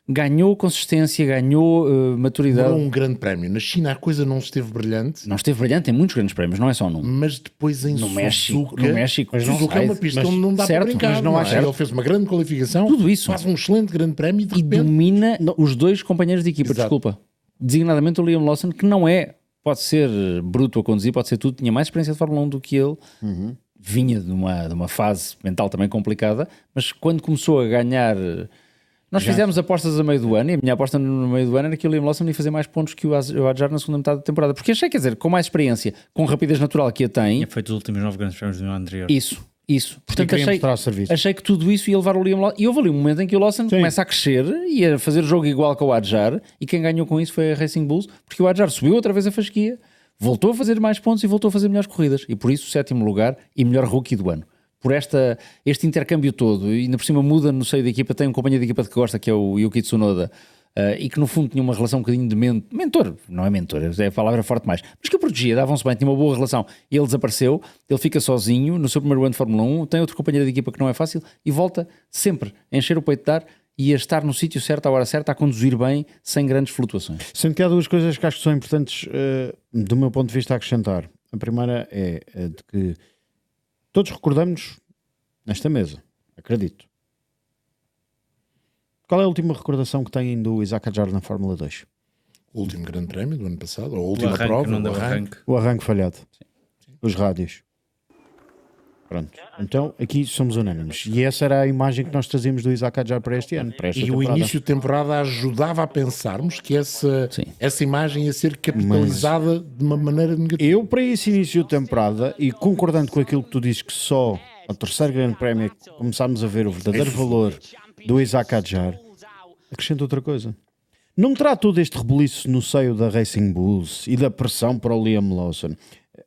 Ganhou consistência, ganhou maturidade. Demorou um grande prémio. Na China a coisa não esteve brilhante. Não esteve brilhante, tem muitos grandes prémios, não é só num. Mas depois em no Suzuka... No México. Mas Suzuka é uma pista onde não dá para brincar. Mas não acho. Ele fez uma grande qualificação. Tudo isso. Faz um excelente grande prémio e de repente... domina os dois companheiros de equipa, desculpa. Designadamente o Liam Lawson, que não é... Pode ser bruto a conduzir, pode ser tudo. Tinha mais experiência de Fórmula 1 do que ele. Vinha de uma fase mental também complicada. Mas quando começou a ganhar... Nós fizemos apostas a meio do ano. E a minha aposta no meio do ano era que o Liam Lawson ia fazer mais pontos que o Hadjar na segunda metade da temporada. Porque achei, quer dizer, com mais experiência, com rapidez natural que a tem... Tinha feito os últimos 9 grandes prémios do ano anterior. Isso. Portanto, achei que tudo isso ia levar o Liam Lawson. E houve ali um momento em que o Lawson começa a crescer e a fazer jogo igual com o Hadjar, e quem ganhou com isso foi a Racing Bulls, porque o Hadjar subiu outra vez a fasquia, voltou a fazer mais pontos e voltou a fazer melhores corridas. E por isso, 7º lugar e melhor rookie do ano. Por este intercâmbio todo, e ainda por cima muda no seio da equipa, tem um companheiro de equipa que gosta, que é o Yuki Tsunoda, e que no fundo tinha uma relação um bocadinho de mentor, não é mentor, é a palavra forte mais, mas que o protegia, davam-se bem, tinha uma boa relação. Ele desapareceu, ele fica sozinho no seu primeiro ano de Fórmula 1, tem outro companheiro de equipa que não é fácil e volta sempre a encher o peito de dar e a estar no sítio certo, à hora certa, a conduzir bem, sem grandes flutuações. Sendo que há duas coisas que acho que são importantes do meu ponto de vista a acrescentar. A primeira é de que todos recordamos nesta mesa, acredito. Qual é a última recordação que têm do Isaac Hadjar na Fórmula 2? O último grande prémio do ano passado, ou a última prova, o arranque falhado. Sim. Os rádios. Pronto. Então, aqui somos unânimes. E essa era a imagem que nós trazíamos do Isaac Hadjar para este ano. Para esta temporada. O início de temporada ajudava a pensarmos que essa imagem ia ser capitalizada de uma maneira negativa. Eu, para esse início de temporada, e concordando com aquilo que tu dizes que só ao terceiro grande prémio, começámos a ver o verdadeiro valor do Isaac Hadjar, acrescenta outra coisa. Não terá todo este rebuliço no seio da Racing Bulls e da pressão para o Liam Lawson?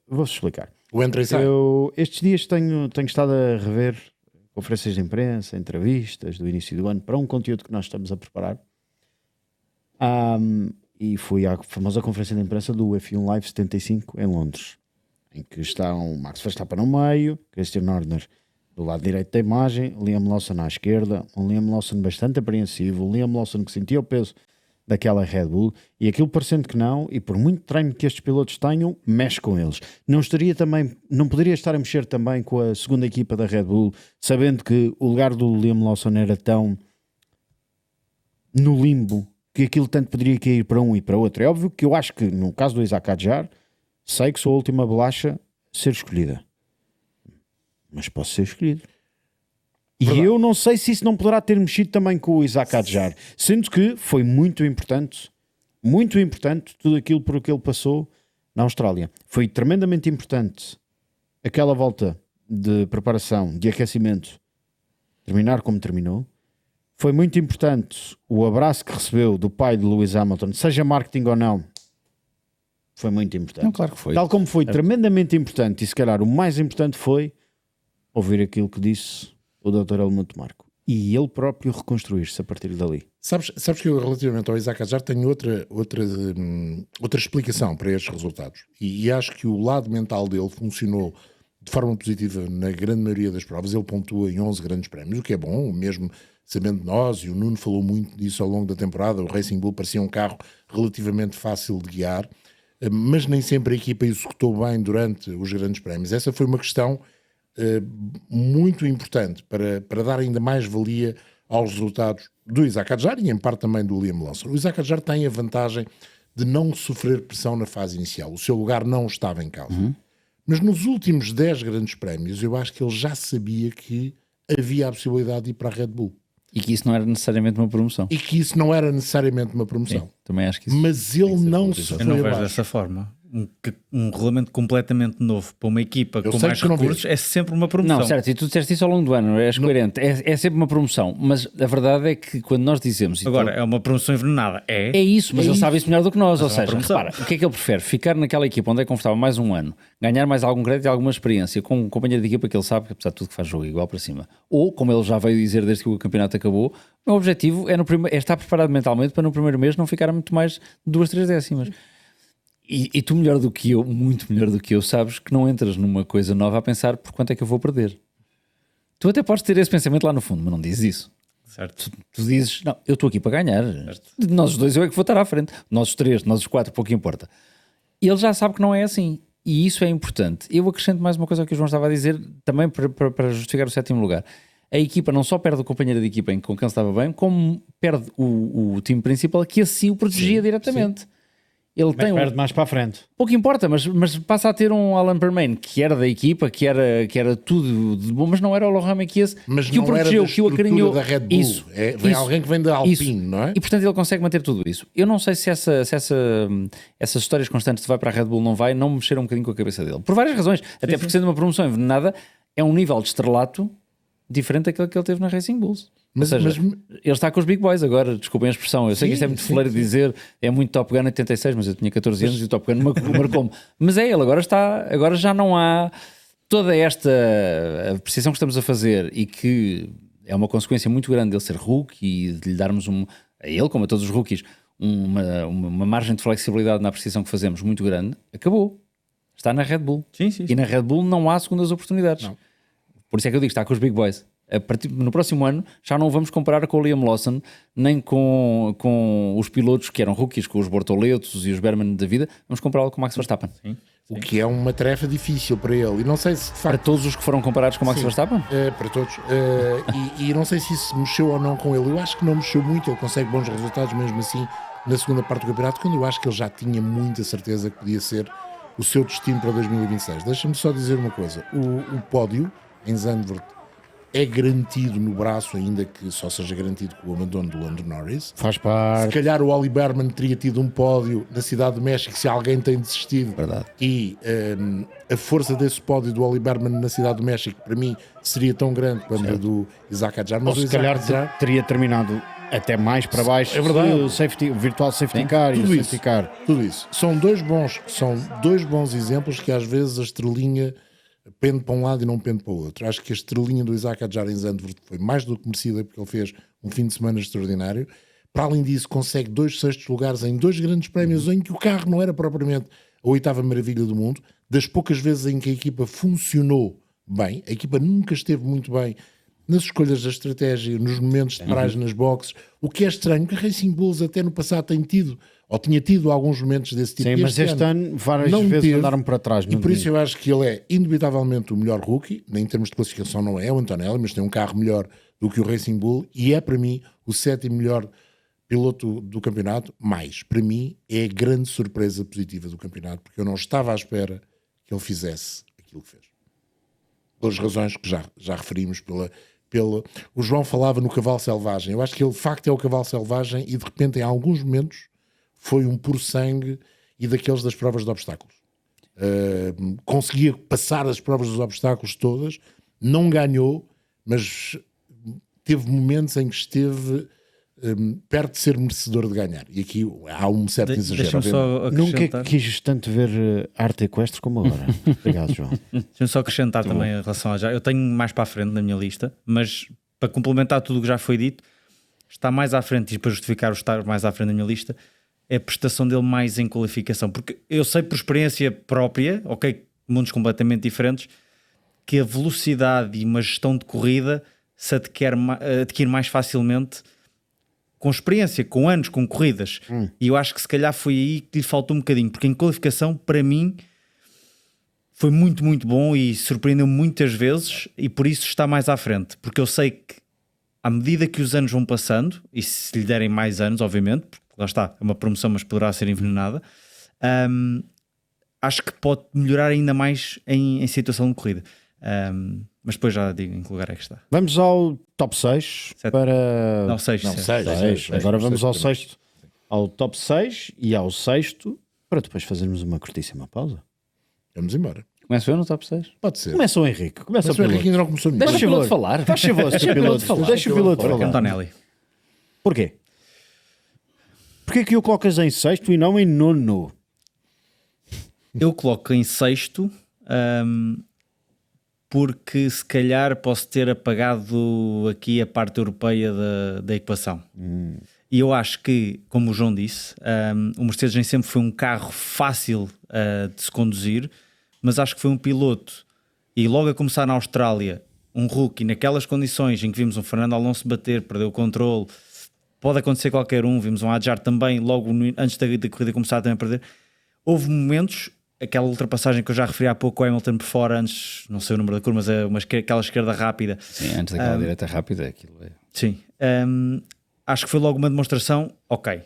Vou-vos explicar. O entra e sai. Eu, estes dias tenho estado a rever conferências de imprensa, entrevistas do início do ano para um conteúdo que nós estamos a preparar. E fui à famosa conferência de imprensa do F1 Live 75 em Londres, em que estão Max Verstappen no meio, Christian Horner do lado direito da imagem, Liam Lawson à esquerda, um Liam Lawson bastante apreensivo, um Liam Lawson que sentia o peso daquela Red Bull, e aquilo parecendo que não, e por muito treino que estes pilotos tenham, mexe com eles. Não poderia estar a mexer também com a segunda equipa da Red Bull, sabendo que o lugar do Liam Lawson era tão no limbo, que aquilo tanto poderia cair para um e para outro. É óbvio que eu acho que, no caso do Isaac Hadjar, sei que sou a última bolacha a ser escolhida. Mas posso ser escolhido. E eu não sei se isso não poderá ter mexido também com o Isaac Hadjar, sendo que foi muito importante tudo aquilo por que ele passou na Austrália. Foi tremendamente importante aquela volta de preparação, de aquecimento, terminar como terminou. Foi muito importante o abraço que recebeu do pai de Lewis Hamilton, seja marketing ou não. Foi muito importante. Não, claro que foi. Tal como foi tremendamente importante, e se calhar o mais importante foi ouvir aquilo que disse o Dr. Helmut Marko e ele próprio reconstruir-se a partir dali. Sabes que eu, relativamente ao Isaac Hadjar, tenho outra explicação para estes resultados. E acho que o lado mental dele funcionou de forma positiva na grande maioria das provas. Ele pontua em 11 grandes prémios, o que é bom, mesmo sabendo nós, e o Nuno falou muito disso ao longo da temporada. O Racing Bull parecia um carro relativamente fácil de guiar, mas nem sempre a equipa executou bem durante os grandes prémios. Essa foi uma questão muito importante para dar ainda mais valia aos resultados do Isaac Hadjar e em parte também do Liam Lawson. O Isaac Hadjar tem a vantagem de não sofrer pressão na fase inicial. O seu lugar não estava em causa. Mas nos últimos 10 grandes prémios eu acho que ele já sabia que havia a possibilidade de ir para a Red Bull. E que isso não era necessariamente uma promoção. Sim, também acho que isso. Mas ele não se foi Eu não vejo abaixo. dessa forma. Um regulamento completamente novo para uma equipa com sei mais que não recursos vejo. é sempre uma promoção. Não, certo, e tu disseste isso ao longo do ano, és coerente, é sempre uma promoção, mas a verdade é que quando nós dizemos... Agora, é uma promoção envenenada. É isso, mas ele sabe isso melhor do que nós, ou é uma seja, promoção. repara, o que é que ele prefere? Ficar naquela equipa onde é confortável mais um ano, ganhar mais algum crédito e alguma experiência com um companheiro de equipa que ele sabe que apesar de tudo que faz jogo igual para cima. Ou, como ele já veio dizer desde que o campeonato acabou, o objetivo é estar preparado mentalmente para no primeiro mês não ficar a muito mais de 2, 3 décimas. E tu melhor do que eu, muito melhor do que eu, sabes que não entras numa coisa nova a pensar por quanto é que eu vou perder. Tu até podes ter esse pensamento lá no fundo, mas não dizes isso. Certo. Tu dizes, não, eu estou aqui para ganhar. De nós os dois eu é que vou estar à frente. Nós os 3, nós os 4, pouco importa. E ele já sabe que não é assim. E isso é importante. Eu acrescento mais uma coisa que o João estava a dizer, também para justificar o 7º lugar. A equipa não só perde o companheiro de equipa com quem ele estava bem, como perde o time principal que assim o protegia diretamente. Sim. Ele tem perde mais para a frente. Pouco importa, mas passa a ter um Alan Perlman que era da equipa, que era tudo de bom, mas não era o Lohan Mekies que o protegeu, que o acarinhou. Da Red Bull. Isso, vem alguém que vem da Alpine, não é? E portanto ele consegue manter tudo isso. Eu não sei se essas histórias constantes de vai para a Red Bull não vai, não mexeram um bocadinho com a cabeça dele. Por várias razões. Até porque sendo uma promoção envenenada, é um nível de estrelato diferente daquele que ele teve na Racing Bulls. Ou seja, ele está com os Big Boys agora, desculpem a expressão, eu sei que isto é muito fleiro de dizer, é muito Top Gun 86, mas eu tinha 14 anos e o Top Gun marcou-me. Mas ele agora já não há toda esta apreciação que estamos a fazer e que é uma consequência muito grande dele ser rookie e de lhe darmos a ele, como a todos os rookies, uma margem de flexibilidade na apreciação que fazemos muito grande, acabou. Está na Red Bull. Sim. E na Red Bull não há segundas oportunidades. Não. Por isso é que eu digo, está com os Big Boys. No próximo ano já não vamos comparar com o Liam Lawson nem com os pilotos que eram rookies, com os Bortoletos e os Berman da vida, vamos compará-lo com o Max Verstappen. Sim. O que é uma tarefa difícil para ele. E não sei se de facto... Para todos os que foram comparados com o Max Verstappen? Para todos. E não sei se isso mexeu ou não com ele. Eu acho que não mexeu muito. Ele consegue bons resultados mesmo assim na segunda parte do campeonato, quando eu acho que ele já tinha muita certeza que podia ser o seu destino para 2026. Deixa-me só dizer uma coisa. O pódio em Zandvoort é garantido no braço, ainda que só seja garantido com o abandono do Lando Norris. Faz Se parte. calhar o Oli Berman teria tido um pódio na Cidade do México se alguém tem desistido. Verdade. E a força desse pódio do Oli Berman na Cidade do México, para mim, seria tão grande quanto a do Isaac Hadjar. Ou Mas o se Isaac calhar Hadjar, teria terminado até mais para baixo. É verdade. O virtual safety car e o tudo safety isso, car. tudo isso. São dois bons exemplos que às vezes a estrelinha pende para um lado e não pende para o outro. Acho que a estrelinha do Isaac Hadjar em Zandvoort foi mais do que merecida, porque ele fez um fim de semana extraordinário. Para além disso, consegue 2 sextos lugares em 2 grandes prémios em que o carro não era propriamente a 8ª maravilha do mundo. Das poucas vezes em que a equipa funcionou bem, a equipa nunca esteve muito bem nas escolhas da estratégia, nos momentos de paragem nas boxes, o que é estranho, porque a Racing Bulls até no passado tem tido, ou tinha tido alguns momentos desse tipo. Sim, mas este ano várias não vezes teve, andaram para trás. e por isso eu acho que ele é indubitavelmente o melhor rookie, nem em termos de classificação não é o Antonelli, mas tem um carro melhor do que o Racing Bull, e é para mim o 7º melhor piloto do campeonato, mas para mim é a grande surpresa positiva do campeonato, porque eu não estava à espera que ele fizesse aquilo que fez. Pelas razões que já referimos, o João falava no cavalo selvagem. Eu acho que ele de facto é o cavalo selvagem e de repente em alguns momentos foi um puro sangue e daqueles das provas de obstáculos. Conseguia passar as provas dos obstáculos todas, não ganhou, mas teve momentos em que esteve perto de ser merecedor de ganhar. E aqui há um certo exagero. Deixa-me só Nunca acrescentar. quis tanto ver arte equestre como agora. Obrigado, João. Deixa-me só acrescentar também em relação a já. Eu tenho mais para a frente na minha lista, mas para complementar tudo o que já foi dito, está mais à frente, e para justificar o estar mais à frente na minha lista, é a prestação dele mais em qualificação. Porque eu sei por experiência própria, ok, mundos completamente diferentes, que a velocidade e uma gestão de corrida se adquire mais facilmente com experiência, com anos, com corridas. E eu acho que se calhar foi aí que lhe faltou um bocadinho, porque em qualificação, para mim, foi muito, muito bom e surpreendeu-me muitas vezes, e por isso está mais à frente, porque eu sei que à medida que os anos vão passando, e se lhe derem mais anos, obviamente, porque lá está, é uma promoção, mas poderá ser envenenada, acho que pode melhorar ainda mais em situação de corrida. Mas depois já digo em que lugar é que está. Vamos ao top 6 para... Não, 6. Seis. Agora vamos ao sexto. Ao top 6 e ao sexto, para depois fazermos uma curtíssima pausa. Vamos embora. Começo eu no top 6? Pode ser. Começa o Henrique. Começa Mas o o Henrique piloto. ainda não começou nenhum. Deixa o piloto favor. falar. Faz favor, Sr. Piloto. Deixa o piloto falar. Antonelli. Porquê? Porquê que o colocas em sexto e não em nono? Eu coloco em sexto, porque se calhar posso ter apagado aqui a parte europeia da equação. E eu acho que, como o João disse, o Mercedes nem sempre foi um carro fácil de se conduzir, mas acho que foi um piloto, e logo a começar na Austrália, um rookie, naquelas condições em que vimos um Fernando Alonso bater, perdeu o controle, pode acontecer qualquer um, vimos um Hadjar também, logo antes da corrida começar também a perder. Houve momentos, aquela ultrapassagem que eu já referi há pouco, o Hamilton por fora, antes, não sei o número da curva, mas aquela esquerda rápida. Sim, antes daquela direita rápida, aquilo é. Sim. Acho que foi logo uma demonstração, ok,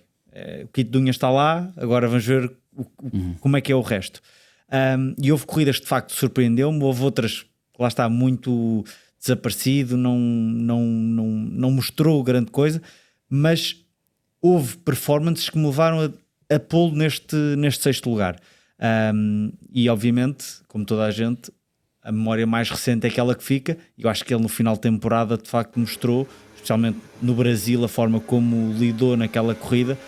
o kit de unhas está lá, agora vamos ver como é que é o resto. E houve corridas que de facto surpreendeu-me, houve outras que lá está muito desaparecido, não mostrou grande coisa, mas houve performances que me levaram a pô-lo neste sexto lugar. E obviamente, como toda a gente, a memória mais recente é aquela que fica, e eu acho que ele no final de temporada de facto mostrou, especialmente no Brasil, a forma como lidou naquela corrida,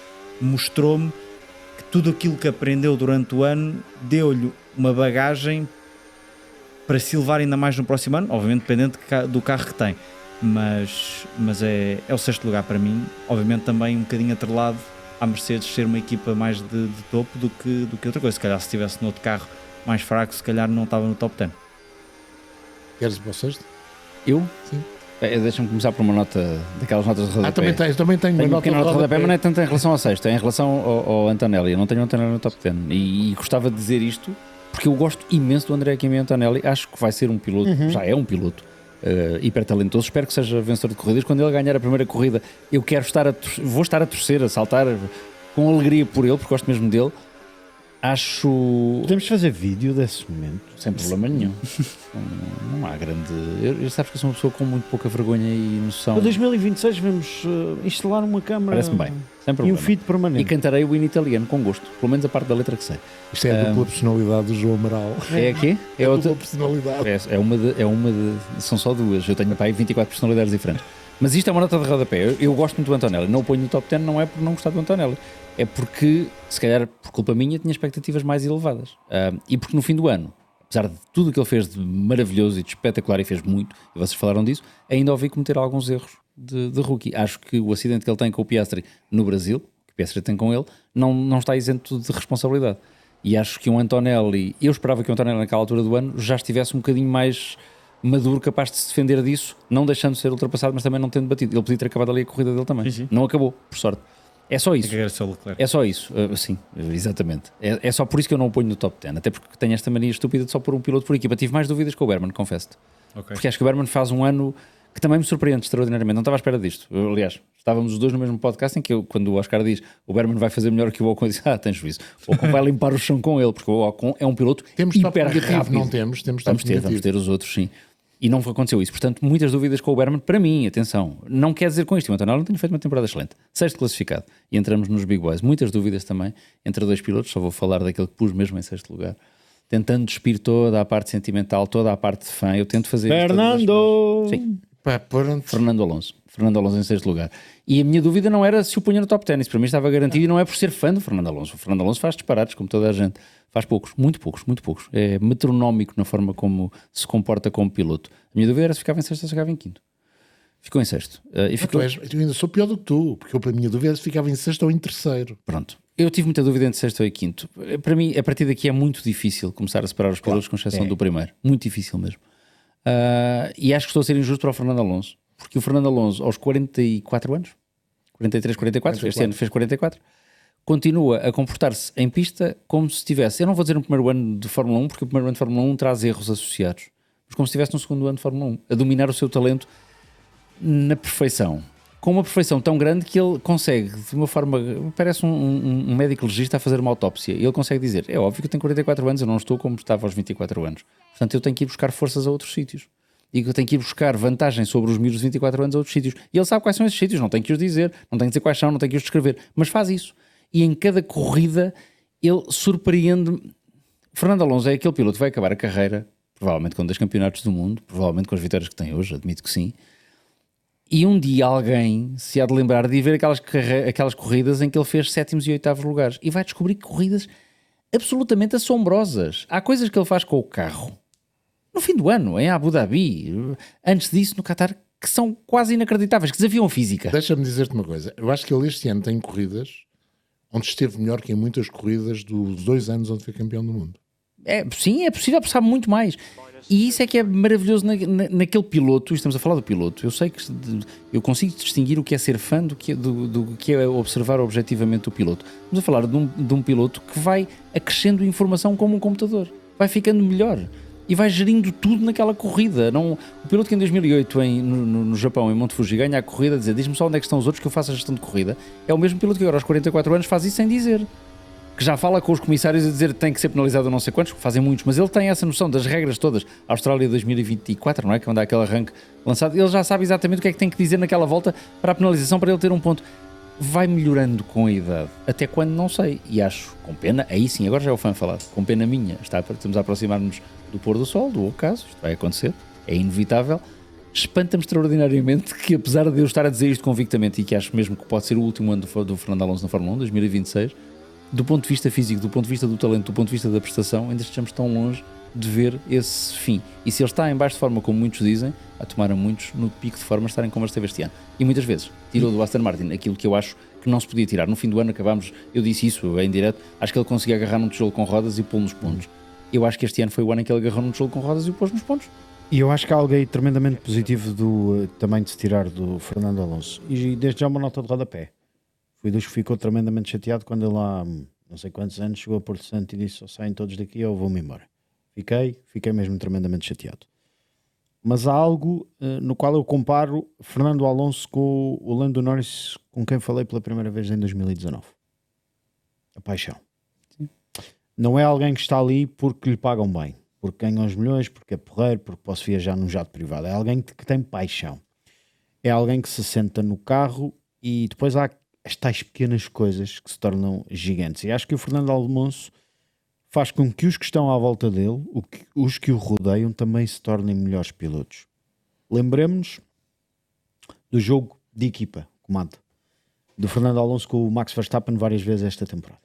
mostrou-me que tudo aquilo que aprendeu durante o ano deu-lhe uma bagagem para se levar ainda mais no próximo ano, obviamente dependente do carro que tem, mas é o sexto lugar para mim, obviamente também um bocadinho atrelado à Mercedes ser uma equipa mais de topo do que outra coisa. Se calhar se estivesse no outro carro mais fraco, se calhar não estava no top 10. Queres ir para o sexto? Eu? Sim. Deixa-me começar por uma nota, daquelas notas de rodapé. Também tenho uma Tenho uma nota pequena nota de rodapé, mas não rodapé. é tanto em relação ao sexto, é em relação ao Antonelli. Eu não tenho o Antonelli no top 10 e gostava de dizer isto porque eu gosto imenso do André Kimi Antonelli. Acho que vai ser um piloto, já é um piloto hiper talentoso. Espero que seja vencedor de corridas. Quando ele ganhar a primeira corrida, eu quero vou estar a torcer, a saltar com alegria por ele, porque gosto mesmo dele. Acho... Podemos fazer vídeo desse momento. Sem problema nenhum. Não há grande... Eu sabes que eu sou uma pessoa com muito pouca vergonha e noção. Para 2026 vamos instalar uma câmara Parece-me bem, sem e problema. um feed E permanente. cantarei o hino italiano com gosto. Pelo menos a parte da letra que sei. Isto é a dupla personalidade do João Amaral. É aqui? É a outra... dupla personalidade. É uma de... São só duas. Eu tenho para aí 24 personalidades diferentes. Mas isto é uma nota de rodapé. Eu gosto muito do Antonelli. Não o ponho no top 10, não é por não gostar do Antonelli. É porque, se calhar, por culpa minha, tinha expectativas mais elevadas. E porque no fim do ano, apesar de tudo o que ele fez de maravilhoso e de espetacular, e fez muito, e vocês falaram disso, ainda ouvi cometer alguns erros de rookie. Acho que o acidente que ele tem com o Piastri no Brasil, que o Piastri tem com ele, não está isento de responsabilidade. E acho que um Antonelli... Eu esperava que o Antonelli, naquela altura do ano, já estivesse um bocadinho mais maduro, capaz de se defender disso, não deixando de ser ultrapassado, mas também não tendo batido. Ele podia ter acabado ali a corrida dele também. Sim. Não acabou, por sorte. É só isso. É só isso. Sim, exatamente. É só por isso que eu não o ponho no top 10. Até porque tenho esta mania estúpida de só pôr um piloto por equipa. Tive mais dúvidas com o Berman, confesso-te. Okay. Porque acho que o Berman faz um ano que também me surpreende extraordinariamente. Não estava à espera disto. Aliás, estávamos os dois no mesmo podcast em que quando o Oscar diz o Berman vai fazer melhor que o Ocon, eu disse, tem juízo. O Ocon vai limpar o chão com ele, porque o Ocon é um piloto hiper rápido. Não temos Vamos ter os outros, sim. E não aconteceu isso. Portanto, muitas dúvidas com o Berman. Para mim, atenção, não quer dizer com isto, o Antonelli não tem feito uma temporada excelente. 6º classificado. E entramos nos Big Boys. Muitas dúvidas também entre dois pilotos. Só vou falar daquele que pus mesmo em 6º lugar. Tentando despir toda a parte sentimental, toda a parte de fã. Eu tento fazer Fernando! Sim. Fernando Alonso em 6º lugar. E a minha dúvida não era se o punha no top 10. Isso para mim estava garantido e não é por ser fã do Fernando Alonso. O Fernando Alonso faz disparates, como toda a gente. Faz poucos, muito poucos. É metronómico na forma como se comporta como piloto. A minha dúvida era se ficava em 6º ou se ficava em 5º. Ficou em 6º. Eu ainda sou pior do que tu, porque a minha dúvida é se ficava em 6º ou em 3º. Pronto. Eu tive muita dúvida entre 6º e 5º. Para mim, a partir daqui é muito difícil começar a separar os pilotos, com exceção do primeiro. Muito difícil mesmo. E acho que estou a ser injusto para o Fernando Alonso, porque o Fernando Alonso, aos 44 anos, 43, 44, este ano fez 44, continua a comportar-se em pista como se estivesse, eu não vou dizer no primeiro ano de Fórmula 1, porque o primeiro ano de Fórmula 1 traz erros associados, mas como se estivesse no segundo ano de Fórmula 1, a dominar o seu talento na perfeição, com uma perfeição tão grande que ele consegue, de uma forma, parece um médico legista a fazer uma autópsia, e ele consegue dizer, é óbvio que eu tenho 44 anos, eu não estou como estava aos 24 anos, portanto eu tenho que ir buscar forças a outros sítios. E que eu tenho que ir buscar vantagem sobre os miúdos de 24 anos a outros sítios. E ele sabe quais são esses sítios, não tem que os dizer, não tem que dizer quais são, não tem que os descrever, mas faz isso. E em cada corrida ele surpreende. O Fernando Alonso é aquele piloto que vai acabar a carreira, provavelmente com 2 campeonatos do mundo, provavelmente com as vitórias que tem hoje, admito que sim. E um dia alguém se há de lembrar de ir ver aquelas corridas em que ele fez 7º e 8º lugares e vai descobrir corridas absolutamente assombrosas. Há coisas que ele faz com o carro no fim do ano, em Abu Dhabi, antes disso no Qatar, que são quase inacreditáveis, que desafiam a física. Deixa-me dizer-te uma coisa, eu acho que ele este ano tem corridas onde esteve melhor que em muitas corridas dos 2 anos onde foi campeão do mundo. Sim, é possível passar muito mais. E isso é que é maravilhoso naquele piloto. Estamos a falar do piloto. Eu sei que eu consigo distinguir o que é ser fã do que é observar objetivamente o piloto. Estamos a falar de um piloto que vai acrescendo informação como um computador, vai ficando melhor e vai gerindo tudo naquela corrida. O piloto que em 2008 no Japão, em Monte Fuji, ganha a corrida a dizer, diz-me só onde é que estão os outros que eu faço a gestão de corrida, é o mesmo piloto que agora aos 44 anos faz isso sem dizer, que já fala com os comissários a dizer que tem que ser penalizado não sei quantos, fazem muitos, mas ele tem essa noção das regras todas. Austrália 2024, não é? Que é onde há aquele arranque lançado, ele já sabe exatamente o que é que tem que dizer naquela volta para a penalização, para ele ter um ponto. Vai melhorando com a idade, até quando não sei, e acho, com pena, aí sim, agora já é o fã falado, com pena minha, estamos a aproximar-nos do pôr do sol, do ocaso, isto vai acontecer, é inevitável. Espanta-me extraordinariamente que, apesar de eu estar a dizer isto convictamente e que acho mesmo que pode ser o último ano do Fernando Alonso na Fórmula 1, 2026, do ponto de vista físico, do ponto de vista do talento, do ponto de vista da prestação, ainda estejamos tão longe de ver esse fim. E se ele está em baixo de forma, como muitos dizem, a tomar a muitos no pico de forma estarem como ele esteve este ano. E muitas vezes tirou do Aston Martin aquilo que eu acho que não se podia tirar. No fim do ano acabámos, eu disse isso em direto, acho que ele conseguia agarrar num tijolo com rodas e pô-lo nos pontos. Eu acho que este ano foi o ano em que ele agarrou num tijolo com rodas e o pôs nos pontos. E eu acho que há algo aí tremendamente positivo também de se tirar do Fernando Alonso. E desde já uma nota de rodapé. Fui dos que ficou tremendamente chateado quando ele há não sei quantos anos chegou a Porto Santo e disse, ou saem todos daqui ou vou-me embora. Fiquei mesmo tremendamente chateado. Mas há algo no qual eu comparo Fernando Alonso com o Lando Norris, com quem falei pela primeira vez em 2019. A paixão. Não é alguém que está ali porque lhe pagam bem, porque ganha uns milhões, porque é porreiro, porque posso viajar num jato privado. É alguém que tem paixão. É alguém que se senta no carro e depois há as tais pequenas coisas que se tornam gigantes. E acho que o Fernando Alonso faz com que os que estão à volta dele, os que o rodeiam, também se tornem melhores pilotos. Lembremos-nos do jogo de equipa, comando, do Fernando Alonso com o Max Verstappen várias vezes esta temporada.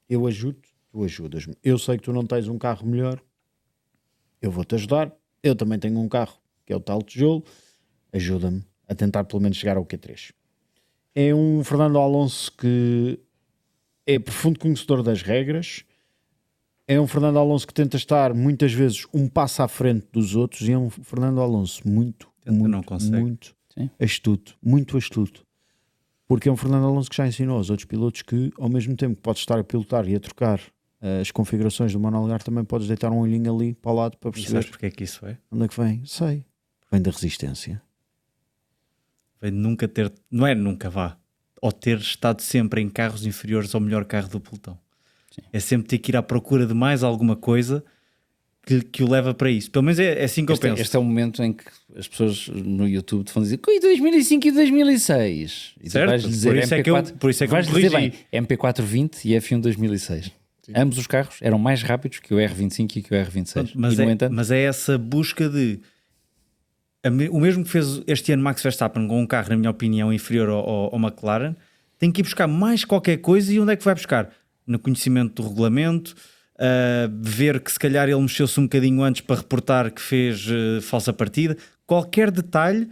Eu ajudo, tu ajudas-me. Eu sei que tu não tens um carro melhor, eu vou-te ajudar. Eu também tenho um carro, que é o tal tijolo, ajuda-me a tentar pelo menos chegar ao Q3. É um Fernando Alonso que é profundo conhecedor das regras, é um Fernando Alonso que tenta estar muitas vezes um passo à frente dos outros e é um Fernando Alonso muito astuto, muito astuto. Porque é um Fernando Alonso que já ensinou aos outros pilotos que, ao mesmo tempo que podes estar a pilotar e a trocar as configurações do monolugar, também podes deitar um olhinho ali para o lado para perceber. E sabes porque é que isso é? Onde é que vem? Sei. Vem da resistência. Vem de nunca ter, não é nunca vá, ou ter estado sempre em carros inferiores ao melhor carro do pelotão. Sim. É sempre ter que ir à procura de mais alguma coisa que o leva para isso. Pelo menos é assim que eu penso. Este é o momento em que as pessoas no YouTube te vão dizer e 2005 e 2006. E certo, vais dizer por isso é que eu dizer bem, MP420 e F1 2006. Sim. Ambos os carros eram mais rápidos que o R25 e que o R26. Mas é essa busca de... O mesmo que fez este ano Max Verstappen com um carro, na minha opinião, inferior ao McLaren, tem que ir buscar mais qualquer coisa. E onde é que vai buscar? No conhecimento do regulamento, ver que se calhar ele mexeu-se um bocadinho antes para reportar que fez falsa partida. Qualquer detalhe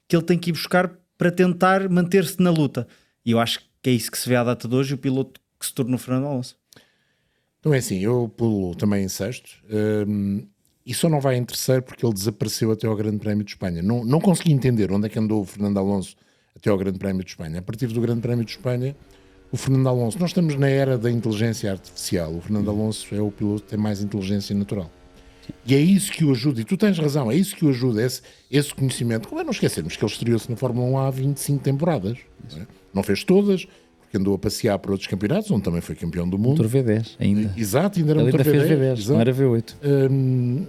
que ele tem que ir buscar para tentar manter-se na luta. E eu acho que é isso que se vê à data de hoje, o piloto que se tornou Fernando Alonso. Então é assim, eu pulo também em sexto. E só não vai em terceiro porque ele desapareceu até ao Grande Prémio de Espanha. Não consegui entender onde é que andou o Fernando Alonso até ao Grande Prémio de Espanha. A partir do Grande Prémio de Espanha, o Fernando Alonso... Nós estamos na era da inteligência artificial. O Fernando Alonso é o piloto que tem mais inteligência natural. E é isso que o ajuda. E tu tens razão, é isso que o ajuda, esse conhecimento. Como é não esquecermos que ele estreou-se na Fórmula 1 há 25 temporadas. Não fez todas, porque andou a passear por outros campeonatos, onde também foi campeão do mundo. Motor V10 ainda. Exato, ainda era ele motor ainda V10. fez V10, não era V8.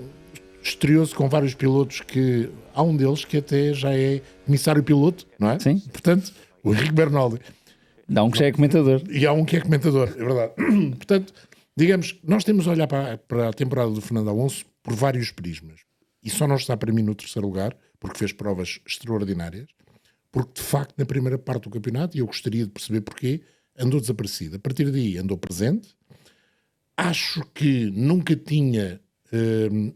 Estreou-se com vários pilotos que... Há um deles que até já é comissário piloto, não é? Sim. Portanto, o Henrique Bernaldi. Há um que já é comentador. E há um que é comentador, é verdade. Portanto, digamos, nós temos a olhar para a temporada do Fernando Alonso por vários prismas. E só não está para mim no terceiro lugar, porque fez provas extraordinárias, porque de facto na primeira parte do campeonato, e eu gostaria de perceber porquê, andou desaparecido. A partir daí andou presente. Acho que nunca tinha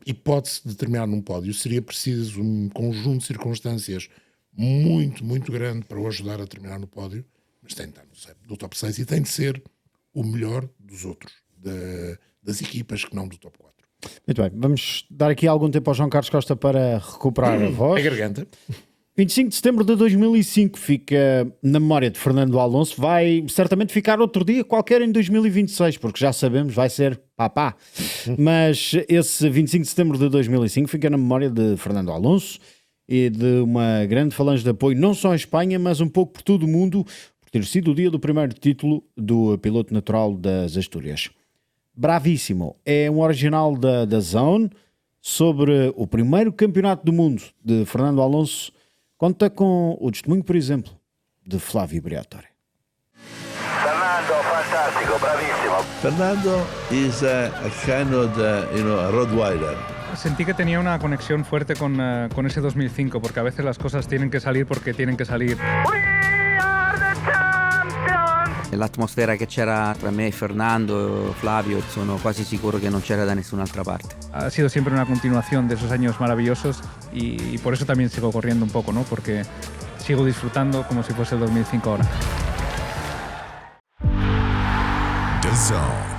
hipótese de terminar num pódio. Seria preciso um conjunto de circunstâncias muito, muito grande para o ajudar a terminar no pódio. Mas tem de estar no top 6 e tem de ser o melhor dos outros, das equipas que não do top 4. Muito bem, vamos dar aqui algum tempo ao João Carlos Costa para recuperar a voz. A garganta. 25 de setembro de 2005 fica na memória de Fernando Alonso, vai certamente ficar outro dia qualquer em 2026, porque já sabemos, vai ser papá. Mas esse 25 de setembro de 2005 fica na memória de Fernando Alonso e de uma grande falange de apoio, não só em Espanha, mas um pouco por todo o mundo, por ter sido o dia do primeiro título do piloto natural das Astúrias. Bravíssimo, é um original da Zone sobre o primeiro campeonato do mundo de Fernando Alonso. Conta com o testemunho, por exemplo, de Flávio Briatore. Fernando, fantástico, bravissimo. Fernando is a kind of a Rottweiler. Sentí que tenía una conexión fuerte con ese 2005, porque a veces las cosas tienen que salir porque tienen que salir. L'atmosfera che c'era tra me e Fernando, Flavio, sono quasi sicuro che non c'era da nessun'altra parte. Ha sido siempre una continuación de esos años maravillosos y por eso también sigo corriendo un poco, ¿no? Porque sigo disfrutando como si fuese el 2005 ahora. DAZN.